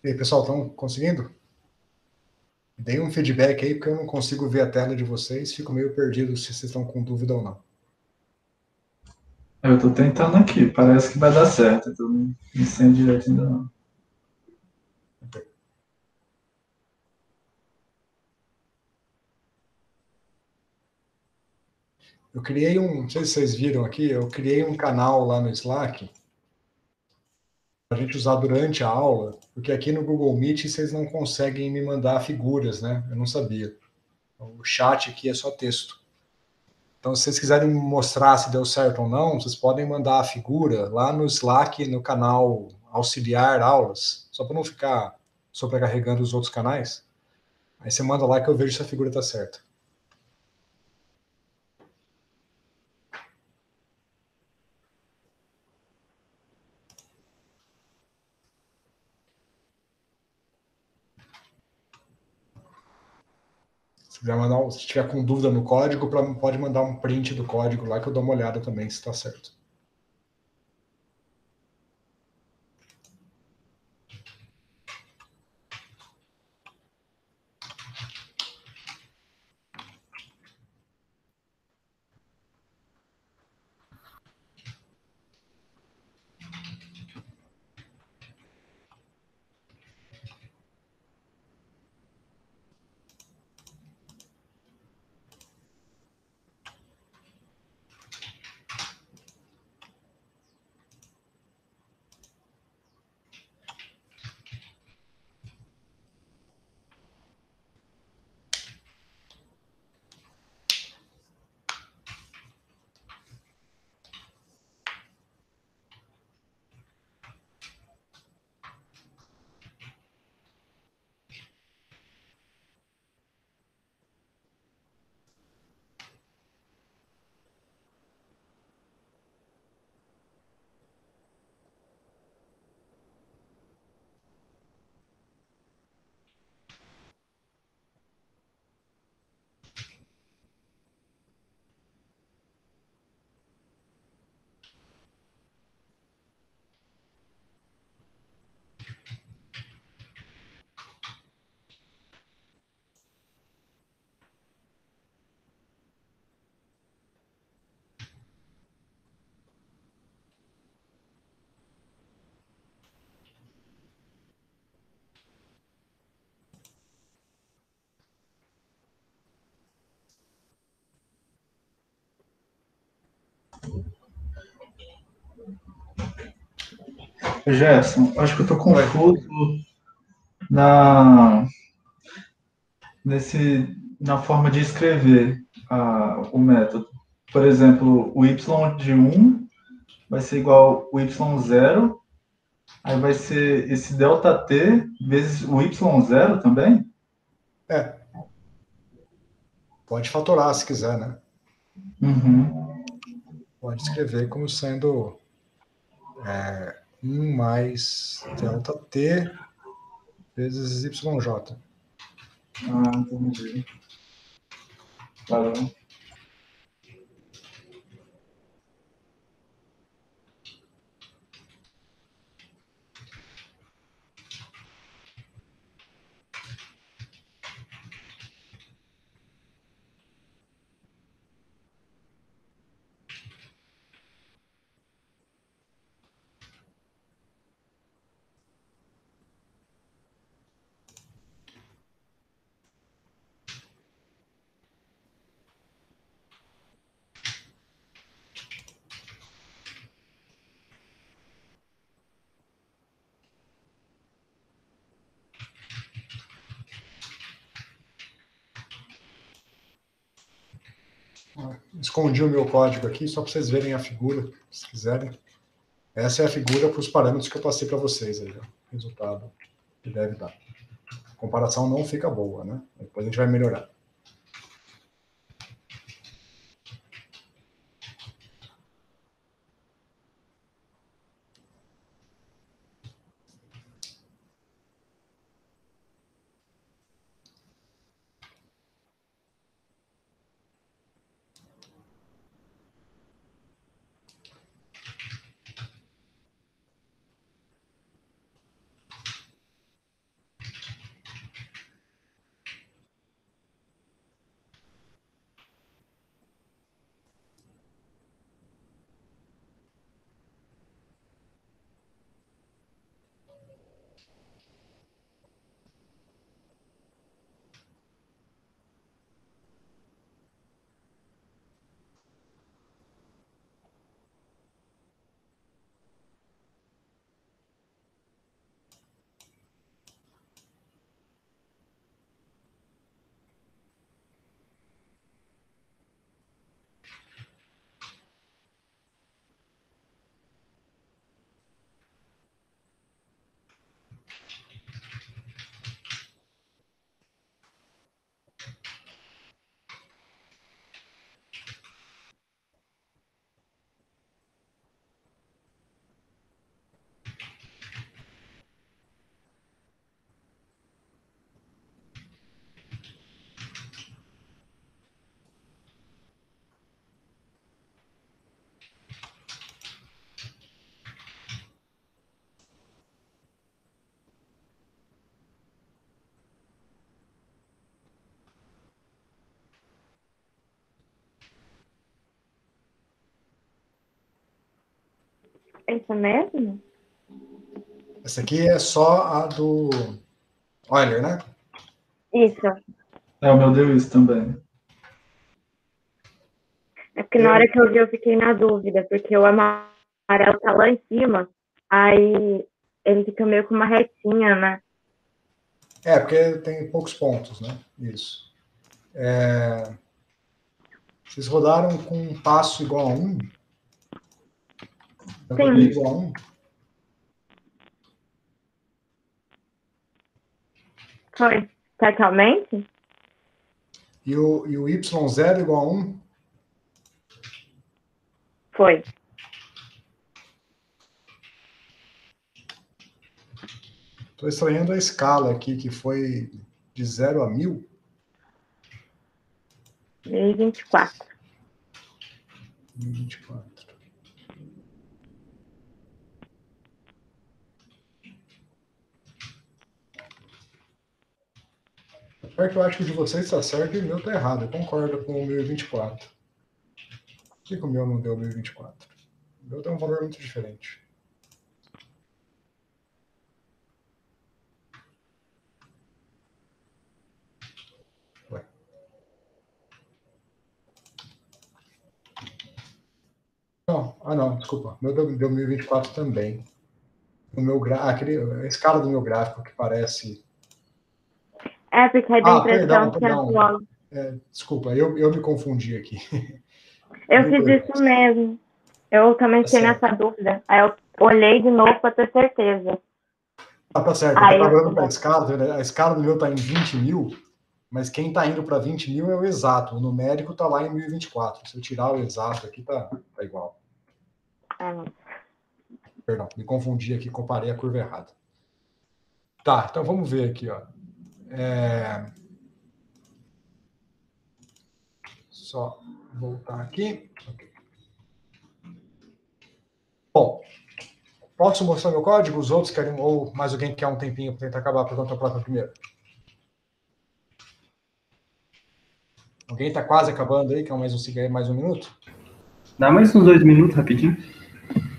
E aí, pessoal, estão conseguindo? Deem um feedback aí, porque eu não consigo ver a tela de vocês, fico meio perdido se vocês estão com dúvida ou não. Eu estou tentando aqui, parece que vai dar certo. Eu não sei direito ainda não. Eu criei não sei se vocês viram aqui, eu criei um canal lá no Slack para a gente usar durante a aula, porque aqui no Google Meet vocês não conseguem me mandar figuras, né? Eu não sabia. O chat aqui é só texto. Então, se vocês quiserem mostrar se deu certo ou não, vocês podem mandar a figura lá no Slack, no canal Auxiliar Aulas, só para não ficar sobrecarregando os outros canais. Aí você manda lá que eu vejo se a figura está certa. Se quiser mandar, se tiver com dúvida no código, pode mandar um print do código lá que eu dou uma olhada também se está certo. Gerson, acho que eu estou confuso na, na forma de escrever o método. Por exemplo, o y de 1 vai ser igual o y0, aí vai ser esse ΔT vezes o y0 também? É. Pode fatorar se quiser, né? Uhum. Pode escrever como sendo 1 mais ΔT vezes YJ. Entendi. Valeu. Escondi o meu código aqui só para vocês verem a figura, se quiserem. Essa é a figura para os parâmetros que eu passei para vocês aí, ó. Resultado que deve dar. A comparação não fica boa, né? Depois a gente vai melhorar. É isso mesmo? Essa aqui é só a do Euler, né? Isso. É, o meu deu isso também. É porque na hora que eu vi, eu fiquei na dúvida, porque o amarelo tá lá em cima, aí ele fica meio com uma retinha, né? É, porque tem poucos pontos, né? Isso. Vocês rodaram com um passo igual a 1? Sim. Igual a 1? Foi. Totalmente? E o y0 igual a 1? Foi. Estou estranhando a escala aqui, que foi de 0 a 1000. 1024. 1024. Apesar que eu acho que o de vocês está certo e o meu está errado. Eu concordo com o 1024. Por que o meu não deu 1024? O meu tem um valor muito diferente. Ué. Não, desculpa. O meu deu 1024 também. O meu a escala do meu gráfico que parece. É, porque aí dá a impressão que perdão. as bolas... Desculpa, eu me confundi aqui. Eu fiz isso mesmo. Eu também fiquei nessa dúvida. Aí eu olhei de novo para ter certeza. Tá certo. Aí eu estava olhando para a escala, né? A escala do meu está em 20.000, mas quem está indo para 20.000 é o exato. O numérico está lá em 1024. Se eu tirar o exato aqui, tá igual. Perdão, me confundi aqui, comparei a curva errada. Tá, então vamos ver aqui, ó. Só voltar aqui. Okay. Bom, posso mostrar meu código? Os outros querem, ou mais alguém quer um tempinho para tentar acabar por conta própria primeiro? Alguém está quase acabando aí? Quer mais um minuto? Dá mais uns 2 minutos, rapidinho.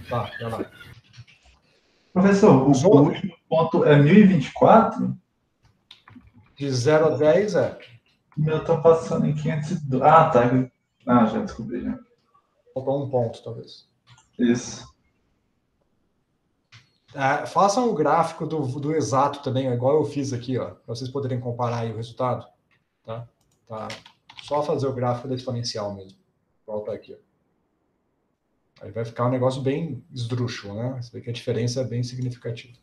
Tá, vai lá. Professor, o último ponto é 1024? De 0 a 10 é. O meu tá passando em 502. Ah, tá. Ah, já descobri. Já. Faltou um ponto, talvez. Isso. Façam o gráfico do exato também, igual eu fiz aqui, ó, para vocês poderem comparar aí o resultado. Tá? Só fazer o gráfico da exponencial mesmo. Volta aqui. Ó. Aí vai ficar um negócio bem esdrúxulo, né? Você vê que a diferença é bem significativa.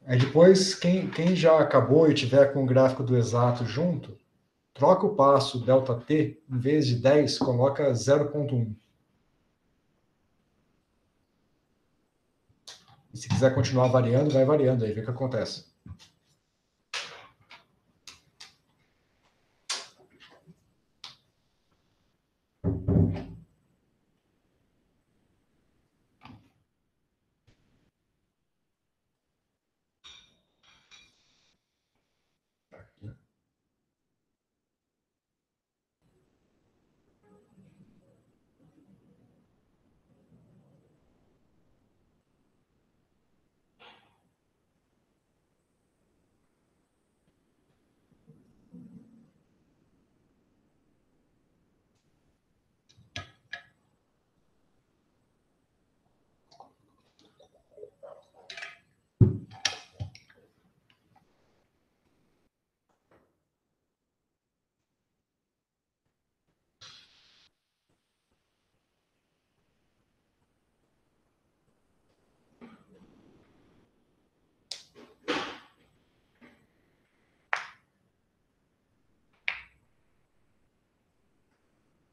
Aí depois, quem já acabou e tiver com o gráfico do exato junto, troca o passo ΔT, em vez de 10, coloca 0,1. E se quiser continuar variando, vai variando, aí vê o que acontece.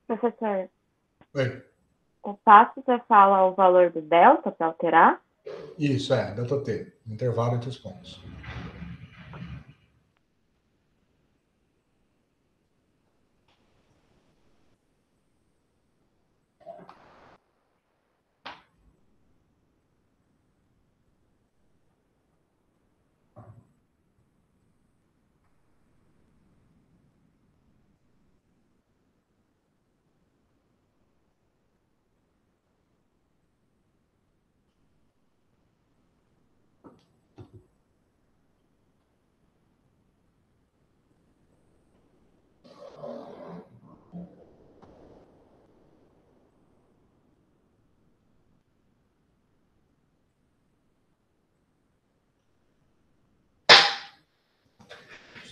Professor, Oi. o passo você fala o valor do delta para alterar? Isso, ΔT, intervalo entre os pontos.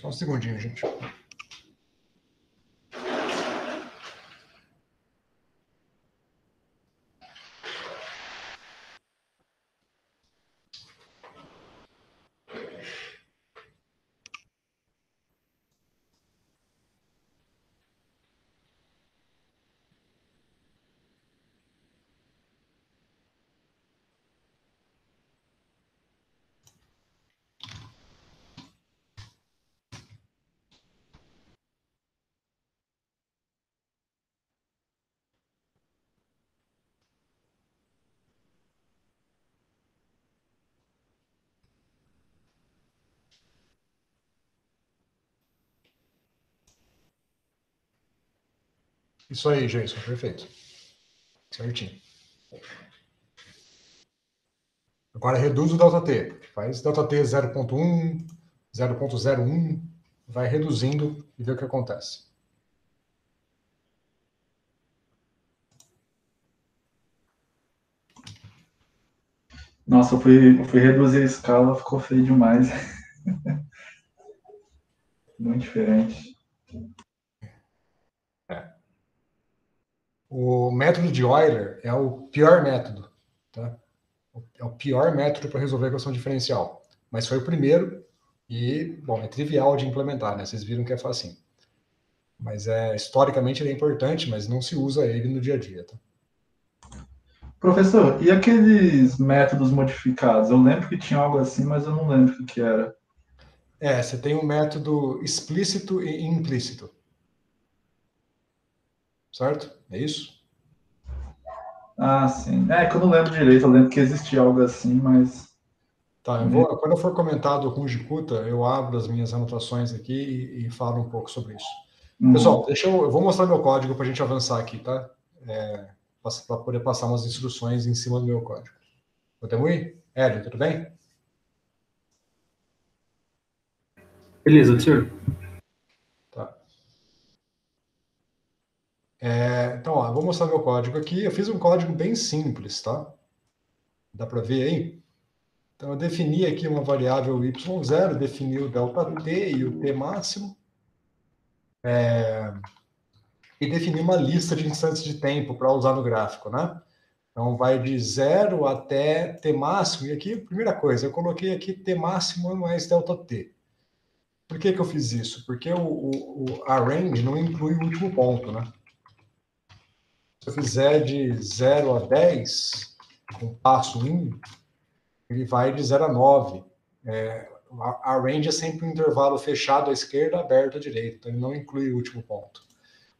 Só um segundinho, gente. Isso aí, Jason, perfeito. Certinho. Agora reduz o ΔT. Faz ΔT 0.1, 0.01, vai reduzindo e vê o que acontece. Nossa, eu fui reduzir a escala, ficou feio demais. Muito diferente. O método de Euler é o pior método, tá? É o pior método para resolver a equação diferencial. Mas foi o primeiro e, bom, é trivial de implementar, né? Vocês viram que é facinho. Mas historicamente ele é importante, mas não se usa ele no dia a dia, tá? Professor, e aqueles métodos modificados? Eu lembro que tinha algo assim, mas eu não lembro o que era. Você tem um método explícito e implícito. Certo? É isso? Ah, sim. É que eu não lembro direito, eu lembro que existia algo assim, mas... Tá, quando eu for comentado com o Jikuta, eu abro as minhas anotações aqui e falo um pouco sobre isso. Pessoal, eu vou mostrar meu código para a gente avançar aqui, tá? Para poder passar umas instruções em cima do meu código. Podemos ir? Hélio, tudo bem? Beleza, professor. Tá. Então, ó, eu vou mostrar meu código aqui. Eu fiz um código bem simples, tá? Dá para ver aí? Então, eu defini aqui uma variável y0, defini o ΔT e o t máximo. E defini uma lista de instantes de tempo para usar no gráfico, né? Então, vai de 0 até t máximo. E aqui, primeira coisa, eu coloquei aqui t máximo mais ΔT. Por que eu fiz isso? Porque a range não inclui o último ponto, né? Se eu fizer de 0 a 10, com passo 1, ele vai de 0 a 9. A range é sempre um intervalo fechado à esquerda, aberto à direita. Então, ele não inclui o último ponto.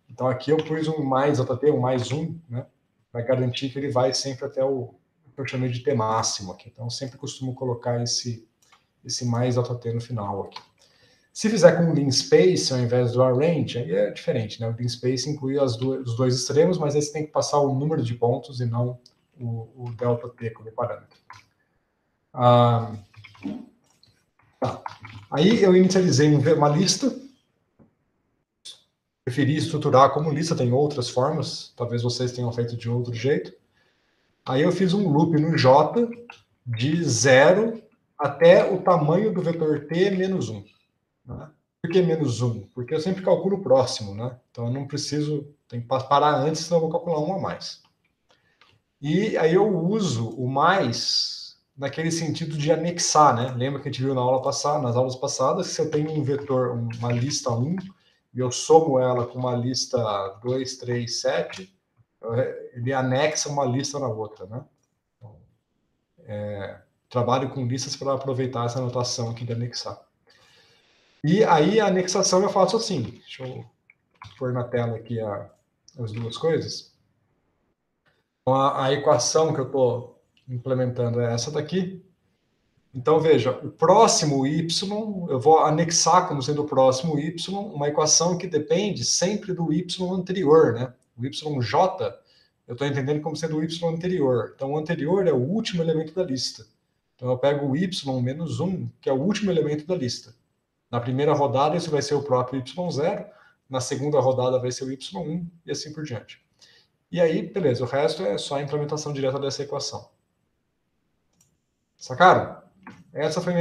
Então, aqui eu pus um mais ΔT, um mais 1, né? Para garantir que ele vai sempre até o que eu chamei de T máximo aqui. Então, eu sempre costumo colocar esse mais ΔT no final aqui. Se fizer com o linspace ao invés do arrange, aí é diferente, né? O linspace inclui os dois extremos, mas aí você tem que passar o número de pontos e não o ΔT como parâmetro. Tá. Aí eu inicializei uma lista. Preferi estruturar como lista, tem outras formas, talvez vocês tenham feito de outro jeito. Aí eu fiz um loop no J de 0 até o tamanho do vetor t menos 1. Né? Por que menos 1? Porque eu sempre calculo o próximo, né? Então eu não preciso, tem que parar antes, senão eu vou calcular um a mais. E aí eu uso o mais naquele sentido de anexar, né? Lembra que a gente viu nas aulas passadas, que se eu tenho um vetor, uma lista 1, e eu somo ela com uma lista 2, 3, 7, ele anexa uma lista na outra, né? Então, trabalho com listas para aproveitar essa notação aqui de anexar. E aí a anexação eu faço assim, deixa eu pôr na tela aqui as duas coisas. Então, a equação que eu estou implementando é essa daqui. Então, veja, o próximo y, eu vou anexar como sendo o próximo y, uma equação que depende sempre do y anterior, né? O yj, eu estou entendendo como sendo o y anterior. Então, o anterior é o último elemento da lista. Então, eu pego o y menos 1, que é o último elemento da lista. Na primeira rodada, isso vai ser o próprio y0. Na segunda rodada, vai ser o y1 e assim por diante. E aí, beleza, o resto é só a implementação direta dessa equação. Sacaram? Essa foi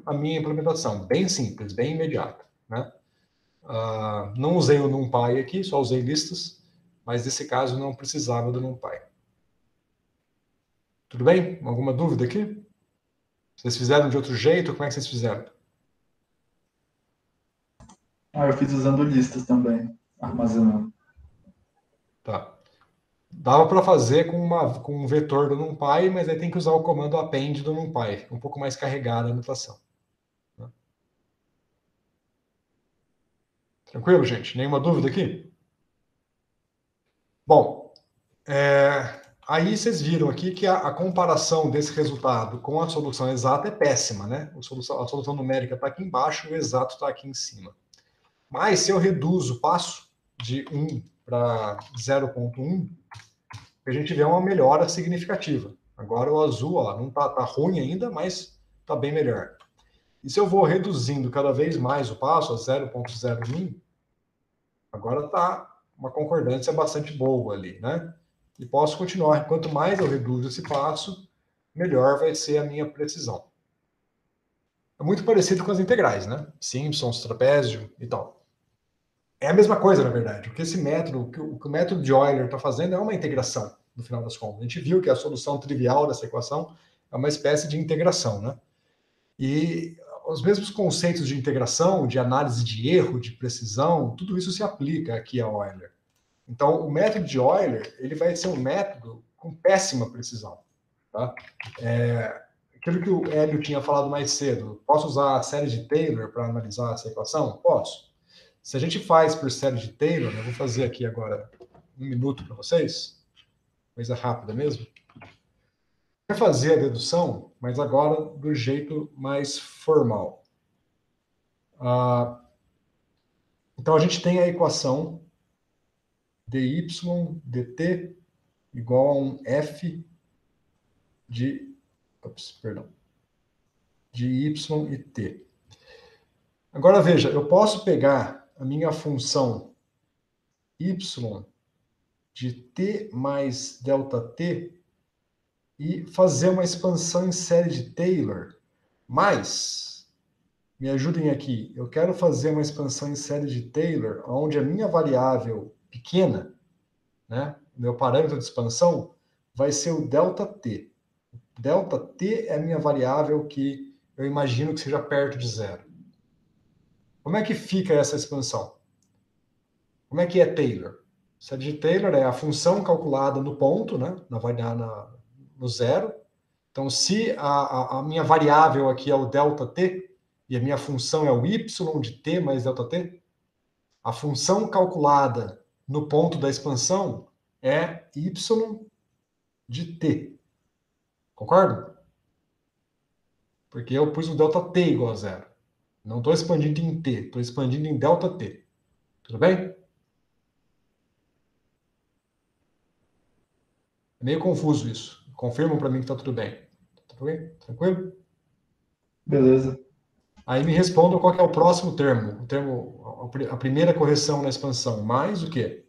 a minha implementação, bem simples, bem imediata. né? Não usei o NumPy aqui, só usei listas, mas nesse caso não precisava do NumPy. Tudo bem? Alguma dúvida aqui? Vocês fizeram de outro jeito? Como é que vocês fizeram? Eu fiz usando listas também, armazenando. Tá. Dava para fazer com um vetor do NumPy, mas aí tem que usar o comando append do NumPy, um pouco mais carregada a anotação. Né? Tranquilo, gente? Nenhuma dúvida aqui? Bom, aí vocês viram aqui que a comparação desse resultado com a solução exata é péssima, né? A solução numérica está aqui embaixo, o exato está aqui em cima. Mas se eu reduzo o passo de 1 para 0,1, a gente vê uma melhora significativa. Agora o azul, ó, não tá ruim ainda, mas está bem melhor. E se eu vou reduzindo cada vez mais o passo a 0,01, agora está uma concordância bastante boa ali, né? E posso continuar. Quanto mais eu reduzo esse passo, melhor vai ser a minha precisão. É muito parecido com as integrais, né? Simpsons, trapézio e tal. É a mesma coisa, na verdade. O que esse método, o que o método de Euler está fazendo é uma integração, no final das contas. A gente viu que a solução trivial dessa equação é uma espécie de integração, né? E os mesmos conceitos de integração, de análise de erro, de precisão, tudo isso se aplica aqui a Euler. Então, o método de Euler, ele vai ser um método com péssima precisão. Tá? Aquilo que o Hélio tinha falado mais cedo, posso usar a série de Taylor para analisar essa equação? Posso. Se a gente faz por série de Taylor, eu vou fazer aqui agora 1 minuto para vocês, coisa rápida mesmo. Vai fazer a dedução, mas agora do jeito mais formal. Então, a gente tem a equação dy dt igual a um f de y e t. Agora, veja, eu posso pegar a minha função y de t mais ΔT e fazer uma expansão em série de Taylor, mas, me ajudem aqui, eu quero fazer uma expansão em série de Taylor onde a minha variável pequena, né, meu parâmetro de expansão, vai ser o ΔT. ΔT é a minha variável que eu imagino que seja perto de zero. Como é que fica essa expansão? Como é que é Taylor? Série de Taylor é a função calculada no ponto, né, no zero. Então, se a minha variável aqui é o ΔT, e a minha função é o y de t mais ΔT, a função calculada no ponto da expansão é y de t. Concordo? Porque eu pus o ΔT igual a zero. Não estou expandindo em t, estou expandindo em ΔT. Tudo bem? É meio confuso isso. Confirmam para mim que está tudo bem. Tá tudo bem? Tranquilo? Beleza. Aí me respondam qual que é o próximo termo. A primeira correção na expansão. Mais o quê?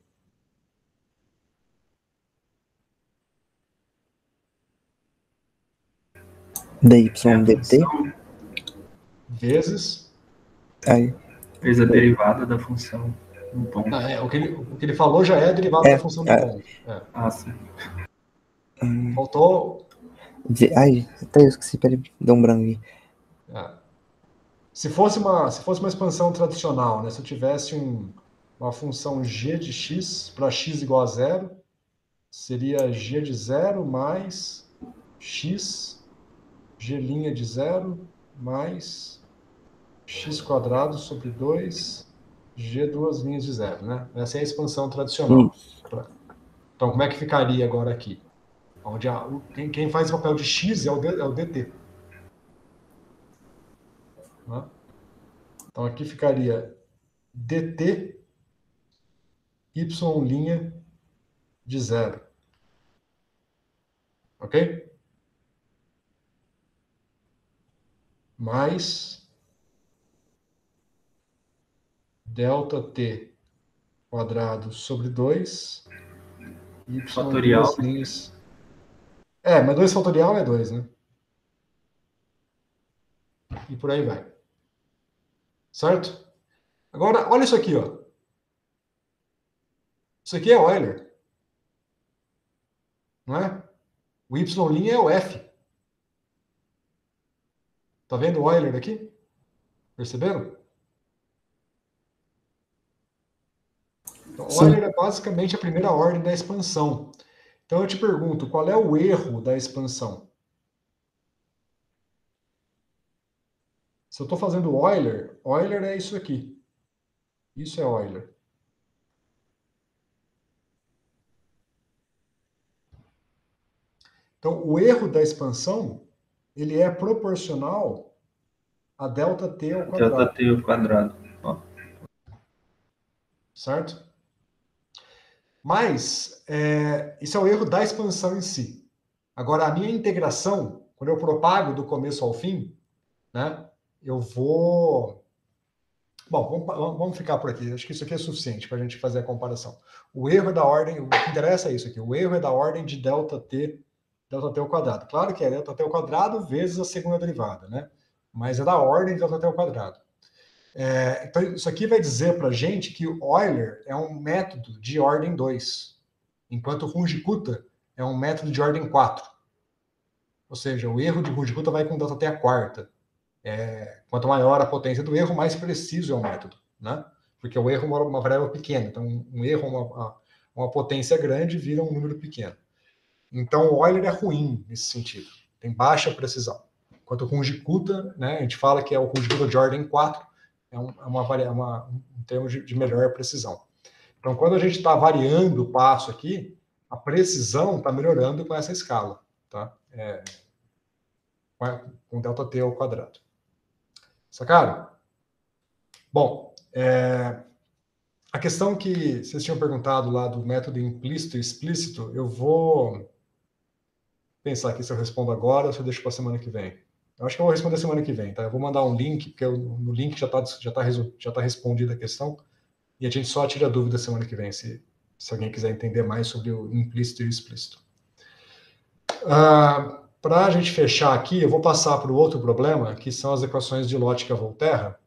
dy dt. Vezes. Aí. Fez a derivada da função no ponto. O que ele falou já é a derivada da função do ponto. Sim. Faltou. Ai, até eu esqueci, peraí, deu um branco aí. Se fosse uma expansão tradicional, né? Se eu tivesse uma função g de x para x igual a zero, seria g de zero mais x, g' de zero mais x quadrado sobre 2, g duas linhas de zero, né? Essa é a expansão tradicional. Então, como é que ficaria agora aqui? Onde quem faz o papel de x é o dt. Né? Então, aqui ficaria dt y' de zero. Ok? Mais ΔT quadrado sobre 2 y fatorial. duas linhas. Mas 2 fatorial é 2, né? E por aí vai. Certo? Agora, olha isso aqui, ó. Isso aqui é Euler. Não é? O y' é o f. Tá vendo o Euler aqui? Perceberam? Então, Euler é basicamente a primeira ordem da expansão. Então eu te pergunto, qual é o erro da expansão? Se eu estou fazendo Euler, Euler é isso aqui. Isso é Euler. Então, o erro da expansão, ele é proporcional a ΔT ao quadrado. ΔT ao quadrado. Ó. Certo? Mas, isso é o erro da expansão em si. Agora, a minha integração, quando eu propago do começo ao fim, né, eu vou... Bom, vamos ficar por aqui. Acho que isso aqui é suficiente para a gente fazer a comparação. O erro é da ordem... O que interessa é isso aqui. O erro é da ordem de ΔT ao quadrado. Claro que é ΔT ao quadrado vezes a segunda derivada, né? Mas é da ordem de ΔT ao quadrado. Então, isso aqui vai dizer para a gente que o Euler é um método de ordem 2, enquanto o Runge-Kutta é um método de ordem 4. Ou seja, o erro de Runge-Kutta vai com ΔT à quarta. Quanto maior a potência do erro, mais preciso é o método, né? Porque o erro é uma variável pequena. Então, um erro, uma potência grande, vira um número pequeno. Então, o Euler é ruim nesse sentido. Tem baixa precisão. Enquanto o Runge-Kutta, né, a gente fala que é o Runge-Kutta de ordem 4, é um termo de melhor precisão. Então, quando a gente está variando o passo aqui, a precisão está melhorando com essa escala, tá? Com ΔT ao quadrado. Sacaram? Bom, a questão que vocês tinham perguntado lá do método implícito e explícito, eu vou pensar aqui se eu respondo agora ou se eu deixo para a semana que vem. Eu acho que eu vou responder semana que vem, tá? Eu vou mandar um link, porque no link já tá respondida a questão, e a gente só tira dúvida semana que vem, se alguém quiser entender mais sobre o implícito e o explícito. Para a gente fechar aqui, eu vou passar para o outro problema, que são as equações de Lotka-Volterra.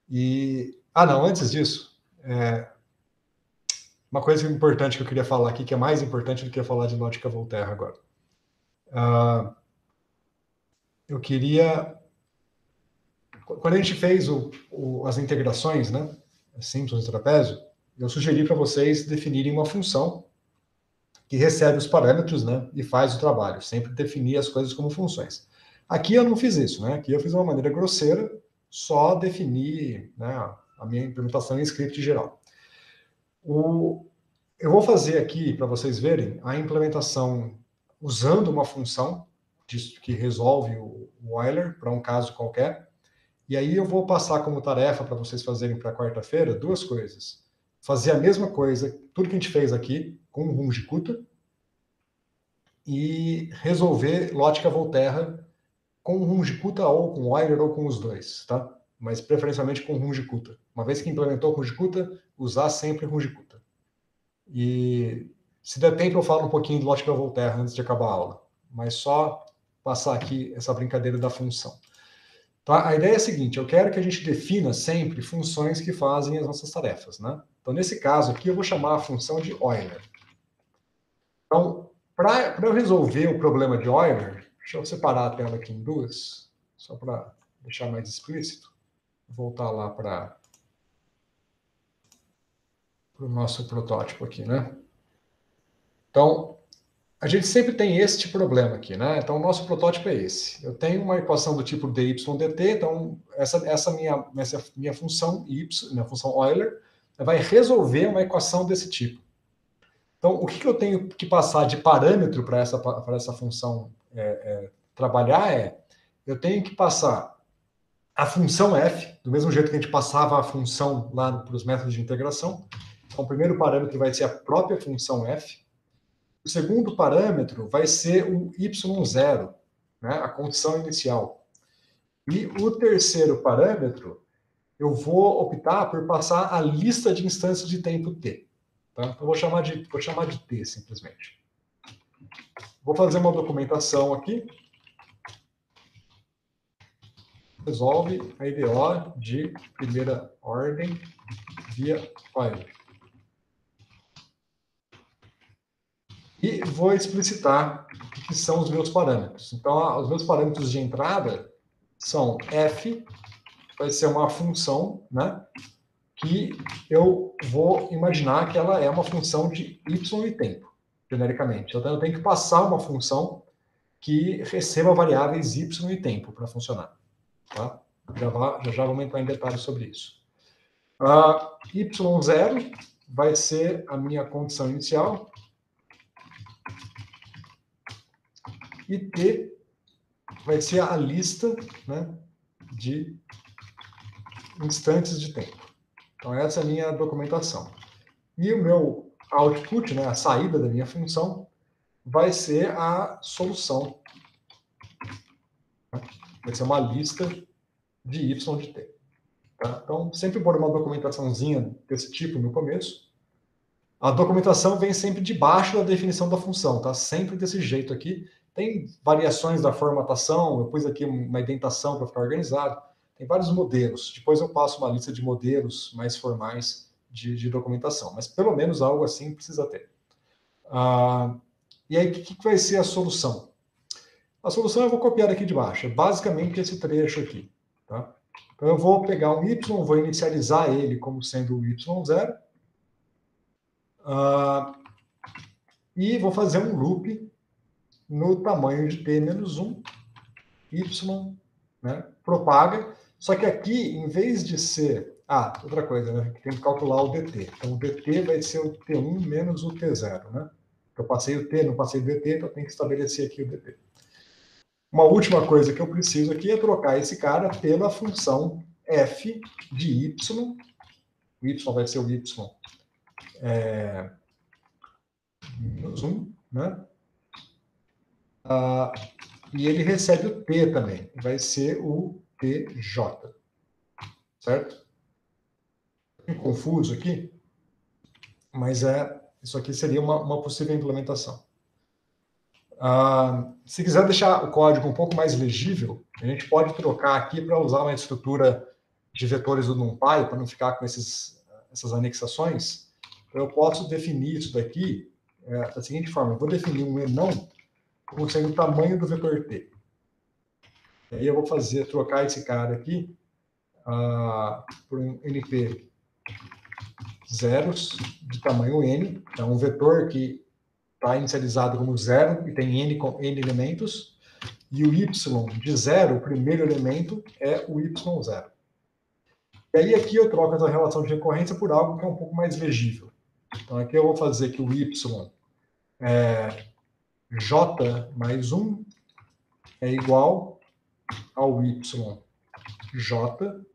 Não, antes disso, uma coisa importante que eu queria falar aqui, que é mais importante do que falar de Lotka-Volterra agora. Eu queria... Quando a gente fez as integrações, né, simples do trapézio, eu sugeri para vocês definirem uma função que recebe os parâmetros, né, e faz o trabalho. Sempre definir as coisas como funções. Aqui eu não fiz isso, né? Aqui eu fiz de uma maneira grosseira, só definir, né, a minha implementação em script geral. Eu vou fazer aqui, para vocês verem, a implementação usando uma função que resolve o Euler para um caso qualquer. E aí eu vou passar como tarefa para vocês fazerem para quarta-feira duas coisas. Fazer a mesma coisa, tudo que a gente fez aqui, com o Runge-Kutta, e resolver Lotka-Volterra com o Runge-Kutta ou com o Euler ou com os dois, tá? Mas preferencialmente com o Runge-Kutta. Uma vez que implementou o Runge-Kutta, usar sempre o Runge-Kutta. E se der tempo eu falo um pouquinho de Lotka-Volterra antes de acabar a aula. Mas só passar aqui essa brincadeira da função. Tá? A ideia é a seguinte, eu quero que a gente defina sempre funções que fazem as nossas tarefas, né? Então, nesse caso aqui, eu vou chamar a função de Euler. Então, para eu resolver o problema de Euler, deixa eu separar a tela aqui em duas, só para deixar mais explícito. Vou voltar lá para o nosso protótipo aqui, né? Então, a gente sempre tem este problema aqui, né? Então, o nosso protótipo é esse. Eu tenho uma equação do tipo dy/dt, então essa minha função y, minha função Euler, vai resolver uma equação desse tipo. Então, o que eu tenho que passar de parâmetro para essa função trabalhar eu tenho que passar a função f, do mesmo jeito que a gente passava a função lá para os métodos de integração. Então, o primeiro parâmetro vai ser a própria função f. O segundo parâmetro vai ser o y0, né, a condição inicial. E o terceiro parâmetro, eu vou optar por passar a lista de instâncias de tempo t. Tá? Então, vou chamar de t, simplesmente. Vou fazer uma documentação aqui. resolve a IDO de primeira ordem via Euler. E vou explicitar o que são os meus parâmetros. Então, os meus parâmetros de entrada são f, vai ser uma função, né, que eu vou imaginar que ela é uma função de y e tempo, genericamente. Então, eu tenho que passar uma função que receba variáveis y e tempo para funcionar. Tá? Já vamos entrar em detalhes sobre isso. Y0 vai ser a minha condição inicial. E T vai ser a lista, né, de instantes de tempo. Então, essa é a minha documentação. E o meu output, né, a saída da minha função, vai ser a solução. Vai ser uma lista de y de t. Tá? Então, sempre pôr uma documentaçãozinha desse tipo no começo. A documentação vem sempre debaixo da definição da função, tá? Sempre desse jeito aqui. Tem variações da formatação, eu pus aqui uma indentação para ficar organizado. Tem vários modelos. Depois eu passo uma lista de modelos mais formais de documentação. Mas pelo menos algo assim precisa ter. E aí, o que vai ser a solução? A solução eu vou copiar aqui de baixo. É basicamente esse trecho aqui. Tá? Então eu vou pegar um y, vou inicializar ele como sendo o y0. E vou fazer um loop no tamanho de t menos 1, y, né, propaga, só que aqui, em vez de ser... outra coisa, né, que tem que calcular o dt. Então, o dt vai ser o t1 menos o t0, né? Eu passei o t, não passei o dt, então eu tenho que estabelecer aqui o dt. Uma última coisa que eu preciso aqui é trocar esse cara pela função f de y. O y vai ser o y menos 1, né? E ele recebe o t também, que vai ser o tj. Certo? Confuso aqui, mas isso aqui seria uma possível implementação. Se quiser deixar o código um pouco mais legível, a gente pode trocar aqui para usar uma estrutura de vetores do NumPy, para não ficar com essas anexações. Eu posso definir isso daqui da seguinte forma: eu vou definir um enão como sendo o tamanho do vetor t. E aí eu vou trocar esse cara aqui por um np zeros de tamanho n, é um vetor que está inicializado como 0 e tem n elementos, e o y de 0, o primeiro elemento, é o y0. E aí aqui eu troco essa relação de recorrência por algo que é um pouco mais legível. Então aqui eu vou fazer que o y j mais 1 é igual ao y j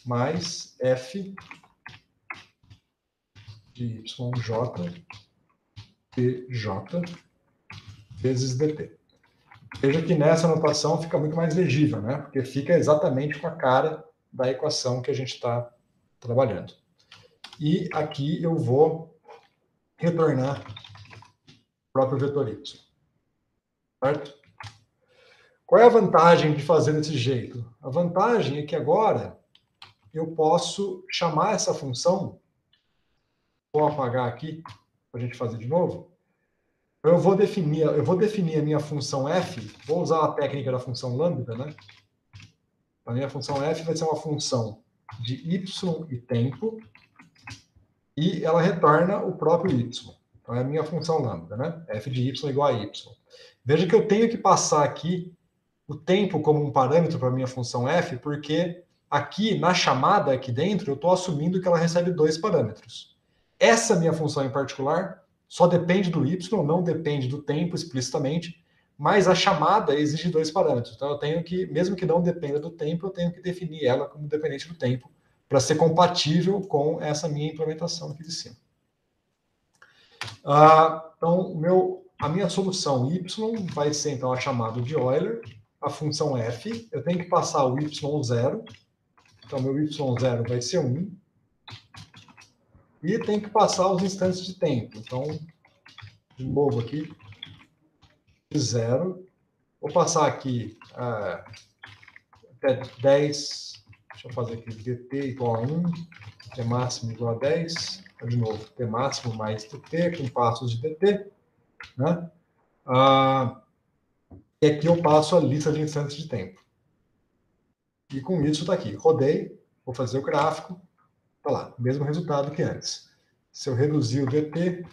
mais f de yj tj vezes dt. Veja que nessa notação fica muito mais legível, né? Porque fica exatamente com a cara da equação que a gente está trabalhando. E aqui eu vou retornar o próprio vetor y. Certo? Qual é a vantagem de fazer desse jeito? A vantagem é que agora eu posso chamar essa função. Vou apagar aqui para a gente fazer de novo. Eu vou definir a minha função f, vou usar a técnica da função lambda, né? A minha função f vai ser uma função de y e tempo, e ela retorna o próprio y. Então é a minha função lambda, né? F de y igual a y. Veja que eu tenho que passar aqui o tempo como um parâmetro para a minha função f, porque aqui na chamada aqui dentro eu estou assumindo que ela recebe 2 parâmetros. Essa minha função em particular só depende do y, não depende do tempo explicitamente, mas a chamada exige 2 parâmetros. Então eu tenho que, mesmo que não dependa do tempo, eu tenho que definir ela como dependente do tempo para ser compatível com essa minha implementação aqui de cima. Então, a minha solução y vai ser então a chamada de Euler, a função f, eu tenho que passar o y0, então meu y0 vai ser 1, e tem que passar os instantes de tempo. Então, de novo aqui, 0. Vou passar aqui 10, deixa eu fazer aqui, dt igual a 1, t máximo igual a 10, então, de novo, t máximo mais dt, com passos de dt, né? E aqui eu passo a lista de instantes de tempo. E com isso está aqui, rodei, vou fazer o gráfico, tá lá, mesmo resultado que antes. Se eu reduzir o dt,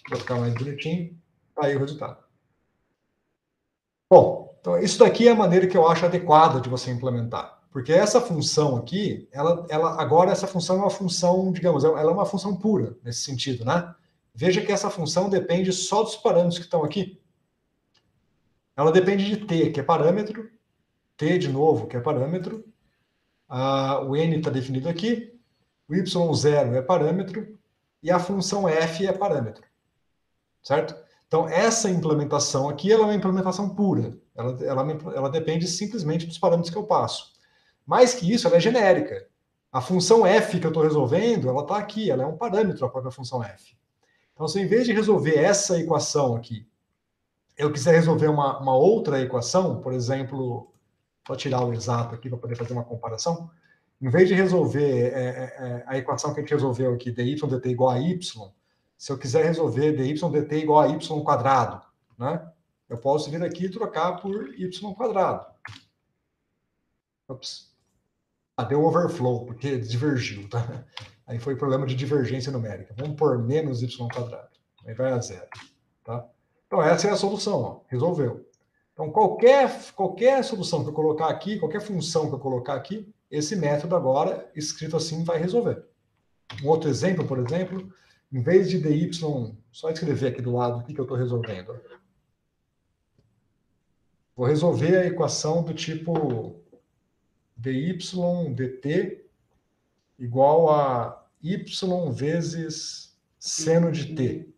vai ficar mais bonitinho, tá aí o resultado. Bom, então isso daqui é a maneira que eu acho adequada de você implementar. Porque essa função aqui, agora essa função é uma função, digamos, ela é uma função pura, nesse sentido, né? Veja que essa função depende só dos parâmetros que estão aqui. Ela depende de t, que é parâmetro, t de novo, que é parâmetro, o n está definido aqui, o y0 é parâmetro, e a função f é parâmetro. Certo? Então, essa implementação aqui ela é uma implementação pura. Ela depende simplesmente dos parâmetros que eu passo. Mais que isso, ela é genérica. A função f que eu estou resolvendo, ela está aqui, ela é um parâmetro, a própria função f. Então, se em vez de resolver essa equação aqui, eu quiser resolver uma outra equação, por exemplo, vou tirar o exato aqui para poder fazer uma comparação, em vez de resolver a equação que a gente resolveu aqui, dy dt igual a y, se eu quiser resolver dy dt igual a y quadrado, né? Eu posso vir aqui e trocar por y quadrado. Ops. Deu overflow, porque divergiu, tá? Aí foi problema de divergência numérica. Vamos pôr menos y quadrado. Aí vai a 0, tá? Então essa é a solução, ó. Resolveu. Então qualquer solução que eu colocar aqui, qualquer função que eu colocar aqui, esse método agora, escrito assim, vai resolver. Um outro exemplo, por exemplo, em vez de dy, só escrever aqui do lado o que eu estou resolvendo. Vou resolver a equação do tipo dy dt igual a y vezes seno de t.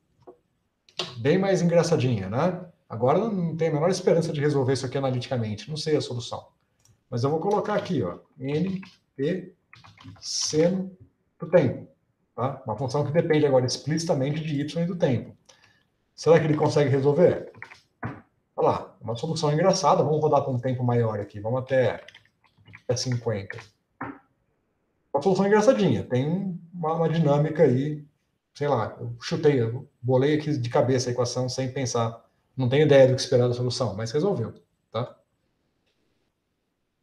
Bem mais engraçadinha, né? Agora não tenho a menor esperança de resolver isso aqui analiticamente, não sei a solução. Mas eu vou colocar aqui, ó, n, p, seno do tempo. Tá? Uma função que depende agora explicitamente de y e do tempo. Será que ele consegue resolver? Olha lá, uma solução engraçada. Vamos rodar com um tempo maior aqui. Vamos até 50. Uma solução engraçadinha. Tem uma dinâmica aí. Sei lá, eu chutei, eu bolei aqui de cabeça a equação sem pensar. Não tenho ideia do que esperar da solução, mas resolveu. Tá?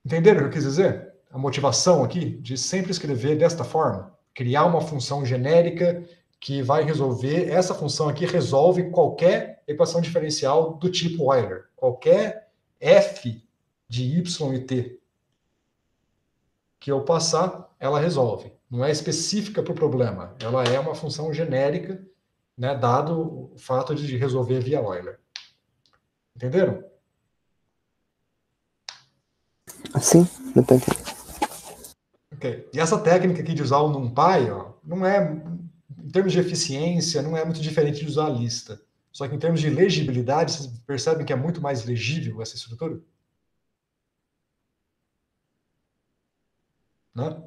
Entenderam o que eu quis dizer? A motivação aqui de sempre escrever desta forma. Criar uma função genérica que vai resolver, essa função aqui resolve qualquer equação diferencial do tipo Euler. Qualquer f de y e t que eu passar, ela resolve. Não é específica para o problema. Ela é uma função genérica, né, dado o fato de resolver via Euler. Entenderam? Sim, deu pra entender. Ok. E essa técnica aqui de usar o NumPy, ó, não é, em termos de eficiência, não é muito diferente de usar a lista. Só que em termos de legibilidade, vocês percebem que é muito mais legível essa estrutura? Né?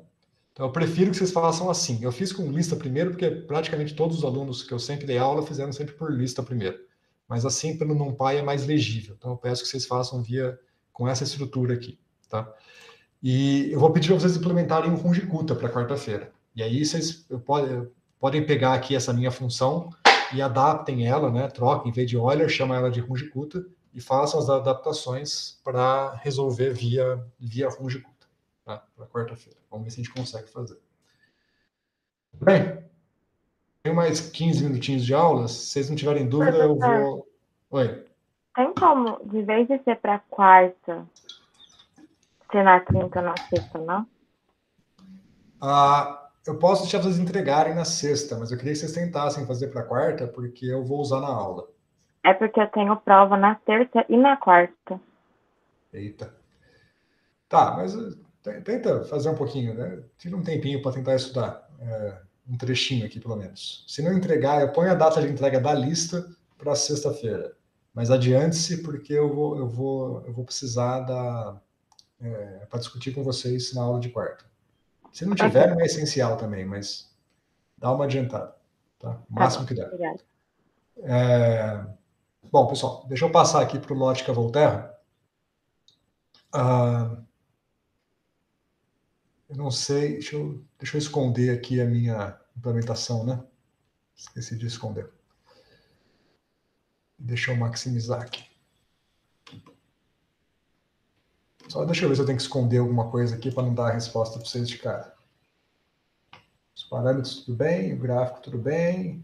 Então, eu prefiro que vocês façam assim. Eu fiz com lista primeiro, porque praticamente todos os alunos que eu sempre dei aula fizeram sempre por lista primeiro. Mas assim, pelo NumPy é mais legível. Então, eu peço que vocês façam com essa estrutura aqui. Tá? E eu vou pedir para vocês implementarem um Runge-Kutta para quarta-feira. E aí vocês podem pegar aqui essa minha função e adaptem ela, né? Troquem, em vez de Euler, chama ela de Runge-Kutta e façam as adaptações para resolver via Runge-Kutta, tá? Para quarta-feira. Vamos ver se a gente consegue fazer. Bem, tenho mais 15 minutinhos de aula. Se vocês não tiverem dúvida, eu vou... Oi. Tem como, de vez de ser para quarta, ser na quinta ou na sexta, não? Eu posso deixar vocês entregarem na sexta, mas eu queria que vocês tentassem fazer para quarta, porque eu vou usar na aula. É porque eu tenho prova na terça e na quarta. Eita. Tá, mas tenta fazer um pouquinho, né? Tira um tempinho para tentar estudar. Um trechinho aqui, pelo menos. Se não entregar, eu ponho a data de entrega da lista para sexta-feira. Mas adiante-se, porque eu vou precisar para discutir com vocês na aula de quarta. Se não tiver, não é essencial também, mas dá uma adiantada. Tá? O máximo que der. Obrigada. Bom, pessoal, deixa eu passar aqui para o Lógica Volterra. Eu não sei, deixa eu esconder aqui a minha implementação, né? Esqueci de esconder. Deixa eu maximizar aqui. Só deixa eu ver se eu tenho que esconder alguma coisa aqui para não dar a resposta para vocês de cara. Os parâmetros tudo bem, o gráfico tudo bem.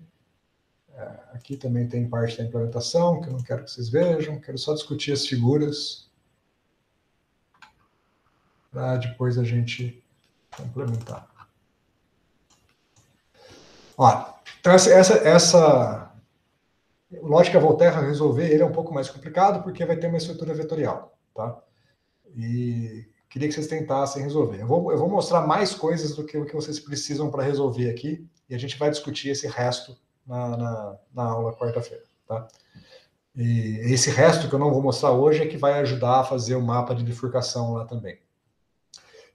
Aqui também tem parte da implementação que eu não quero que vocês vejam. Quero só discutir as figuras para depois a gente complementar. Ó, então essa lógica Volterra, resolver ele é um pouco mais complicado porque vai ter uma estrutura vetorial, tá? E queria que vocês tentassem resolver. Eu vou mostrar mais coisas do que o que vocês precisam para resolver aqui e a gente vai discutir esse resto na aula quarta-feira, tá? E esse resto que eu não vou mostrar hoje é que vai ajudar a fazer o mapa de bifurcação lá também.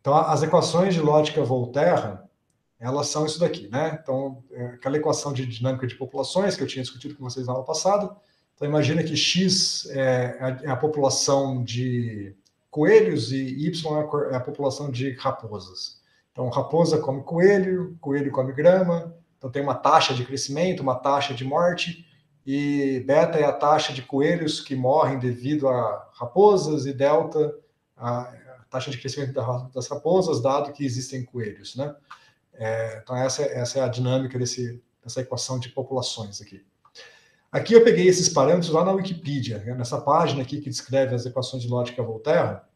Então, as equações de lógica Volterra, elas são isso daqui, né? Então, aquela equação de dinâmica de populações que eu tinha discutido com vocês na aula passada. Então, imagina que X é a população de coelhos e Y é a população de raposas. Então, raposa come coelho, coelho come grama. Então, tem uma taxa de crescimento, uma taxa de morte. E beta é a taxa de coelhos que morrem devido a raposas e delta a taxa de crescimento das raposas, dado que existem coelhos, né? Então, essa é a dinâmica dessa equação de populações aqui. Aqui eu peguei esses parâmetros lá na Wikipedia, né? Nessa página aqui que descreve as equações de lógica Volterra,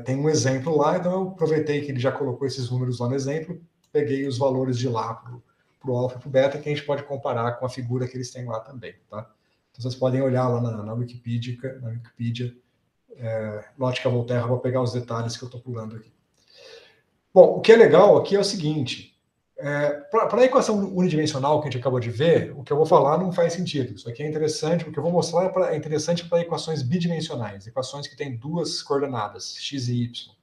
tem um exemplo lá, então eu aproveitei que ele já colocou esses números lá no exemplo, peguei os valores de lá para o alfa e para o beta, que a gente pode comparar com a figura que eles têm lá também, tá? Então vocês podem olhar lá na Wikipedia, lógica Volterra, vou pegar os detalhes que eu estou pulando aqui. Bom, o que é legal aqui é o seguinte, para a equação unidimensional que a gente acabou de ver, o que eu vou falar não faz sentido. Isso aqui é interessante, o que eu vou mostrar é interessante para equações bidimensionais, equações que têm duas coordenadas, x e y.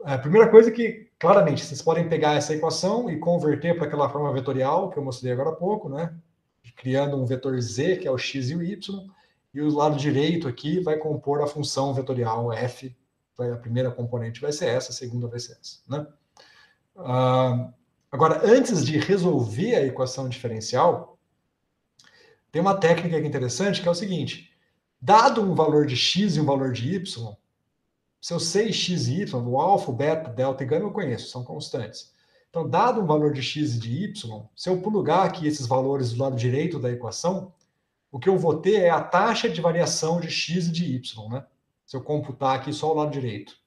A primeira coisa é que, claramente, vocês podem pegar essa equação e converter para aquela forma vetorial que eu mostrei agora há pouco, né? Criando um vetor z, que é o x e o y, e o lado direito aqui vai compor a função vetorial f. A primeira componente vai ser essa, a segunda vai ser essa, né? Agora, antes de resolver a equação diferencial, tem uma técnica que é interessante, que é o seguinte: dado um valor de x e um valor de y, se eu sei x e y, o alfa, o beta, delta e gama eu conheço, são constantes. Então, dado um valor de x e de y, se eu plugar aqui esses valores do lado direito da equação, o que eu vou ter é a taxa de variação de x e de y, né? Se eu computar aqui só o lado direito.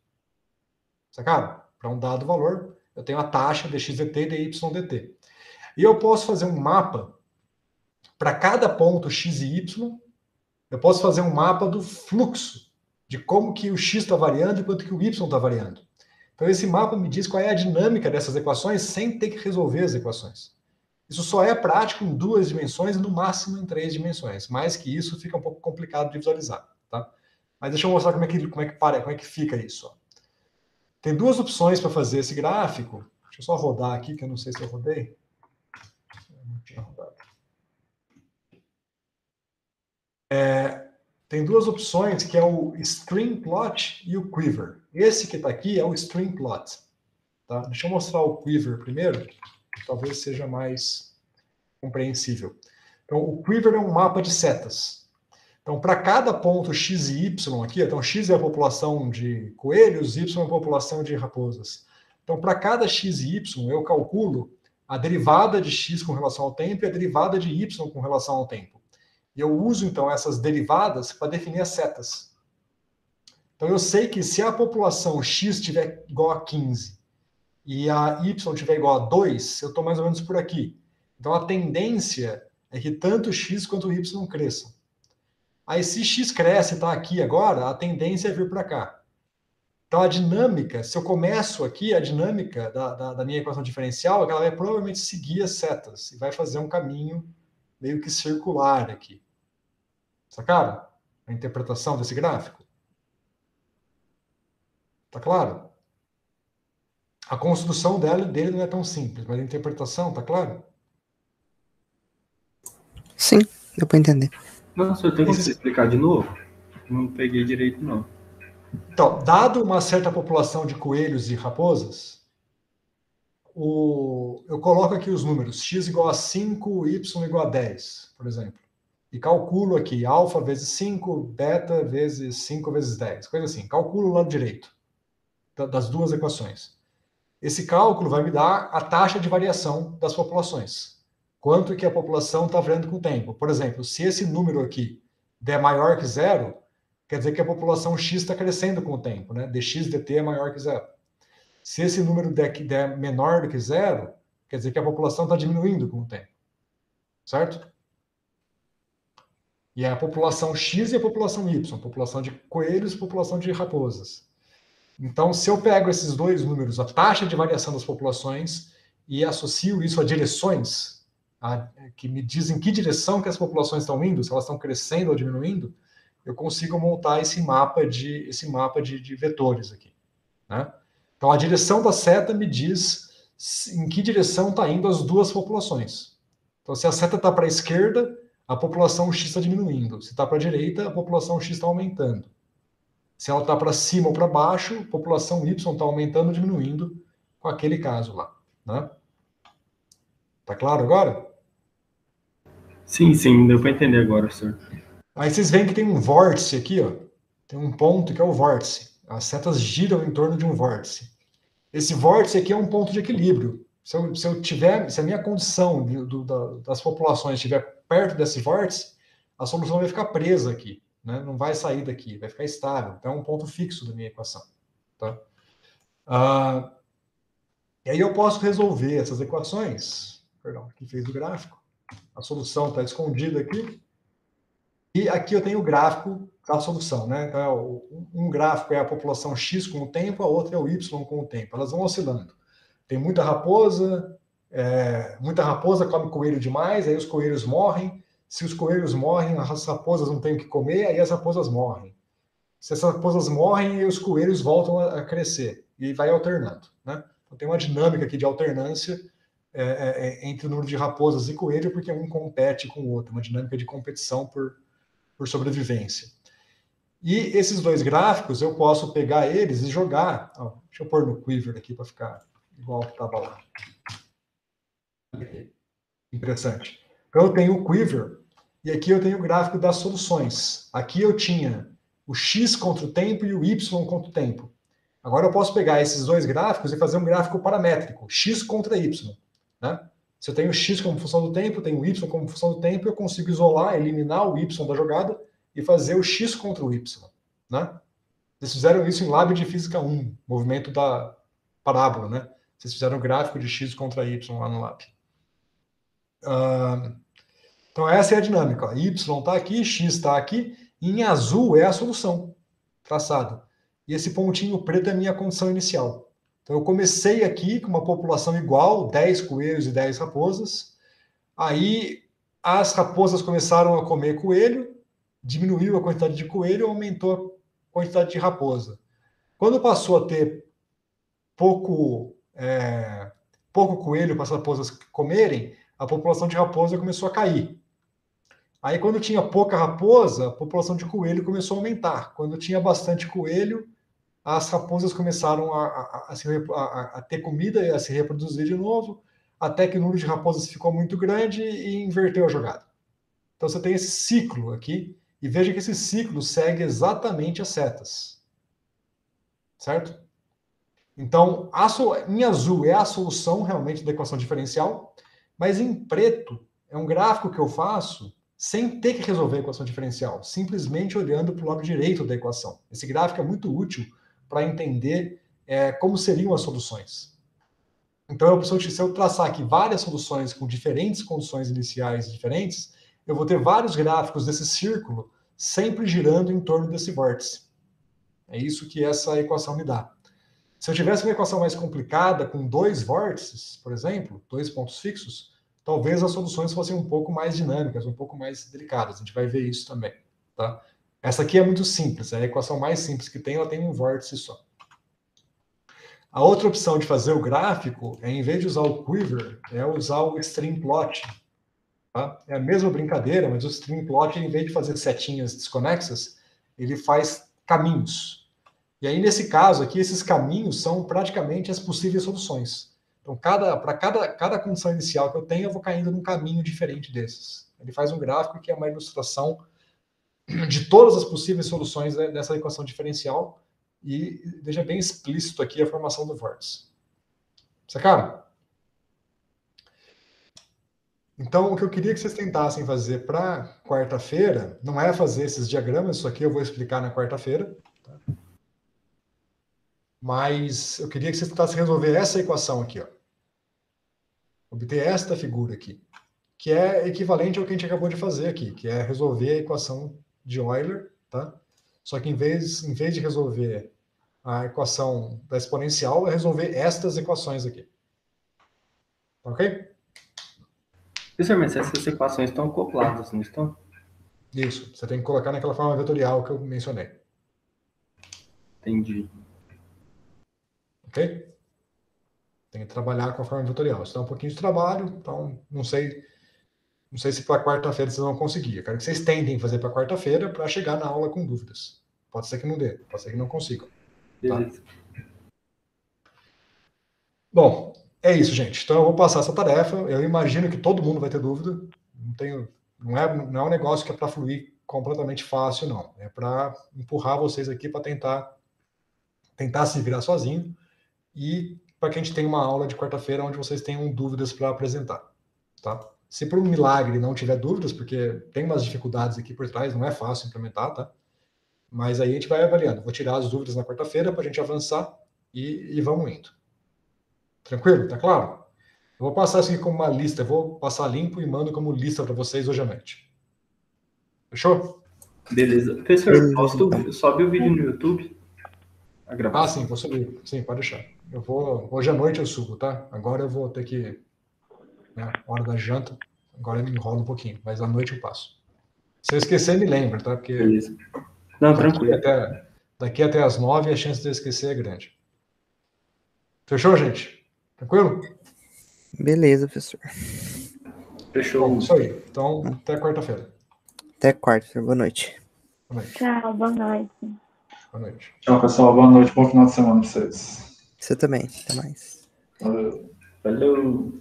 Sacaram? Para um dado valor, eu tenho a taxa de x dt e de y dt. E eu posso fazer um mapa para cada ponto x e y. Eu posso fazer um mapa do fluxo, de como que o x está variando e quanto que o y está variando. Então, esse mapa me diz qual é a dinâmica dessas equações sem ter que resolver as equações. Isso só é prático em 2 dimensões e no máximo em 3 dimensões. Mais que isso, fica um pouco complicado de visualizar, tá? Mas deixa eu mostrar como é que fica isso. Ó. Tem 2 opções para fazer esse gráfico. Deixa eu só rodar aqui, que eu não sei se eu rodei. Eu não tinha rodado. Tem 2 opções, que é o string plot e o quiver. Esse que está aqui é o string plot. Tá? Deixa eu mostrar o quiver primeiro, talvez seja mais compreensível. Então, o quiver é um mapa de setas. Então, para cada ponto x e y aqui, então x é a população de coelhos, y é a população de raposas. Então, para cada x e y, eu calculo a derivada de x com relação ao tempo e a derivada de y com relação ao tempo. E eu uso, então, essas derivadas para definir as setas. Então, eu sei que se a população x estiver igual a 15 e a y estiver igual a 2, eu estou mais ou menos por aqui. Então, a tendência é que tanto x quanto y cresçam. Aí, se x cresce e está aqui agora, a tendência é vir para cá. Então, a dinâmica, se eu começo aqui, a dinâmica da minha equação diferencial é que ela vai provavelmente seguir as setas e vai fazer um caminho meio que circular aqui. Sacaram? A interpretação desse gráfico? Tá claro? A construção dele não é tão simples, mas a interpretação, tá claro? Sim, deu para entender. Nossa, eu tenho que explicar de novo? Não peguei direito, não. Então, dado uma certa população de coelhos e raposas, eu coloco aqui os números, x igual a 5, y igual a 10, por exemplo. E calculo aqui alfa vezes 5, beta vezes 5 vezes 10, coisa assim. Calculo o lado direito das duas equações. Esse cálculo vai me dar a taxa de variação das populações. Quanto que a população está variando com o tempo. Por exemplo, se esse número aqui der maior que zero, quer dizer que a população x está crescendo com o tempo, né? dx dt é maior que zero. Se esse número der menor do que zero, quer dizer que a população está diminuindo com o tempo. Certo? E é a população X e a população Y, população de coelhos e população de raposas. Então, se eu pego esses dois números, a taxa de variação das populações, e associo isso a direções, que me dizem que direção que as populações estão indo, se elas estão crescendo ou diminuindo, eu consigo montar esse mapa de vetores aqui. Né? Então, a direção da seta me diz em que direção está indo as duas populações. Então, se a seta está para a esquerda, a população X está diminuindo. Se está para a direita, a população X está aumentando. Se ela está para cima ou para baixo, a população Y está aumentando ou diminuindo, com aquele caso lá. Né? Tá claro agora? Sim, deu para entender agora, senhor. Aí vocês veem que tem um vórtice aqui, ó. Tem um ponto que é o vórtice. As setas giram em torno de um vórtice. Esse vórtice aqui é um ponto de equilíbrio. Se a minha condição das populações estiver perto desse vórtice, a solução vai ficar presa aqui, né? Não vai sair daqui, vai ficar estável. Então é um ponto fixo da minha equação. Tá? E aí eu posso resolver essas equações. Perdão, aqui fez o gráfico. A solução está escondida aqui. E aqui eu tenho o gráfico da solução, né? Então, um gráfico é a população X com o tempo, a outra é o Y com o tempo. Elas vão oscilando. Tem muita raposa come coelho demais, aí os coelhos morrem. Se os coelhos morrem, as raposas não têm o que comer, aí as raposas morrem. Se as raposas morrem, aí os coelhos voltam a crescer. E vai alternando, né? Então tem uma dinâmica aqui de alternância entre o número de raposas e coelho, porque um compete com o outro, uma dinâmica de competição por sobrevivência. E esses dois gráficos, eu posso pegar eles e jogar. Deixa eu pôr no Quiver aqui para ficar igual que estava lá. Interessante. Então, eu tenho o Quiver, e aqui eu tenho o gráfico das soluções. Aqui eu tinha o X contra o tempo e o Y contra o tempo. Agora eu posso pegar esses dois gráficos e fazer um gráfico paramétrico, X contra Y. Né? Se eu tenho X como função do tempo, tenho Y como função do tempo, eu consigo isolar, eliminar o Y da jogada e fazer o X contra o Y. Né? Vocês fizeram isso em Lab de Física 1, movimento da parábola. Né? Vocês fizeram o gráfico de X contra Y lá no Lab. Então essa é a dinâmica. Ó. Y está aqui, X está aqui, e em azul é a solução traçada. E esse pontinho preto é a minha condição inicial. Então eu comecei aqui com uma população igual, 10 coelhos e 10 raposas. Aí as raposas começaram a comer coelho, diminuiu a quantidade de coelho, aumentou a quantidade de raposa. Quando passou a ter pouco coelho para as raposas comerem, a população de raposa começou a cair. Aí, quando tinha pouca raposa, a população de coelho começou a aumentar. Quando tinha bastante coelho, as raposas começaram a ter comida e a se reproduzir de novo, até que o número de raposas ficou muito grande e inverteu a jogada. Então, você tem esse ciclo aqui, e veja que esse ciclo segue exatamente as setas. Certo? Então, em azul é a solução realmente da equação diferencial, mas em preto é um gráfico que eu faço sem ter que resolver a equação diferencial, simplesmente olhando para o lado direito da equação. Esse gráfico é muito útil para entender como seriam as soluções. Então, se eu traçar aqui várias soluções com diferentes condições iniciais diferentes, eu vou ter vários gráficos desse círculo sempre girando em torno desse vórtice. É isso que essa equação me dá. Se eu tivesse uma equação mais complicada, com dois vórtices, por exemplo, dois pontos fixos, talvez as soluções fossem um pouco mais dinâmicas, um pouco mais delicadas. A gente vai ver isso também. Tá? Essa aqui é muito simples. É a equação mais simples que tem, ela tem um vórtice só. A outra opção de fazer o gráfico, em vez de usar o Quiver, é usar o Stream Plot. Tá? É a mesma brincadeira, mas o Stream Plot, em vez de fazer setinhas desconexas, ele faz caminhos. E aí, nesse caso aqui, esses caminhos são praticamente as possíveis soluções. Então, para cada condição inicial que eu tenho, eu vou caindo num caminho diferente desses. Ele faz um gráfico que é uma ilustração de todas as possíveis soluções dessa equação diferencial e deixa bem explícito aqui a formação do vórtice. Sacaram? Então, o que eu queria que vocês tentassem fazer para quarta-feira não é fazer esses diagramas, isso aqui eu vou explicar na quarta-feira, tá? Mas eu queria que vocês tentassem resolver essa equação aqui, ó. Obter esta figura aqui, que é equivalente ao que a gente acabou de fazer aqui, que é resolver a equação de Euler, tá? Só que em vez de resolver a equação da exponencial, é resolver estas equações aqui. Ok? Professor, mas essas equações estão acopladas, não estão? Isso, você tem que colocar naquela forma vetorial que eu mencionei. Entendi. Ok? Tem que trabalhar com a forma vetorial. Isso dá um pouquinho de trabalho, então não sei se para quarta-feira vocês vão conseguir. Eu quero que vocês tentem fazer para quarta-feira para chegar na aula com dúvidas. Pode ser que não dê, pode ser que não consigam. Beleza. Tá? Bom, é isso, gente. Então eu vou passar essa tarefa. Eu imagino que todo mundo vai ter dúvida. Não é um negócio que é para fluir completamente fácil, não. É para empurrar vocês aqui para tentar se virar sozinho e para que a gente tenha uma aula de quarta-feira onde vocês tenham dúvidas para apresentar, tá? Se por um milagre não tiver dúvidas, porque tem umas dificuldades aqui por trás, não é fácil implementar, tá? Mas aí a gente vai avaliando. Vou tirar as dúvidas na quarta-feira para a gente avançar e vamos indo. Tranquilo? Tá claro? Eu vou passar isso aqui como uma lista. Eu vou passar limpo e mando como lista para vocês hoje à noite. Fechou? Beleza. Professor, sobe o vídeo no YouTube? A gravação. Ah, sim, vou subir. Sim, pode deixar. Hoje à noite eu subo, tá? Agora eu vou ter que... Né, hora da janta. Agora eu me enrolo um pouquinho. Mas à noite eu passo. Se eu esquecer, me lembra, tá? Porque... Beleza. Não, tranquilo. Daqui até as 9 a chance de eu esquecer é grande. Fechou, gente? Tranquilo? Beleza, professor. Fechou. Bom, isso aí. Então, até quarta-feira. Até quarta, professor. Boa noite. Boa noite. Tchau, boa noite. Boa noite. Tchau, pessoal. Boa noite. Bom final de semana pra vocês. Você também. Até mais. Valeu. Valeu.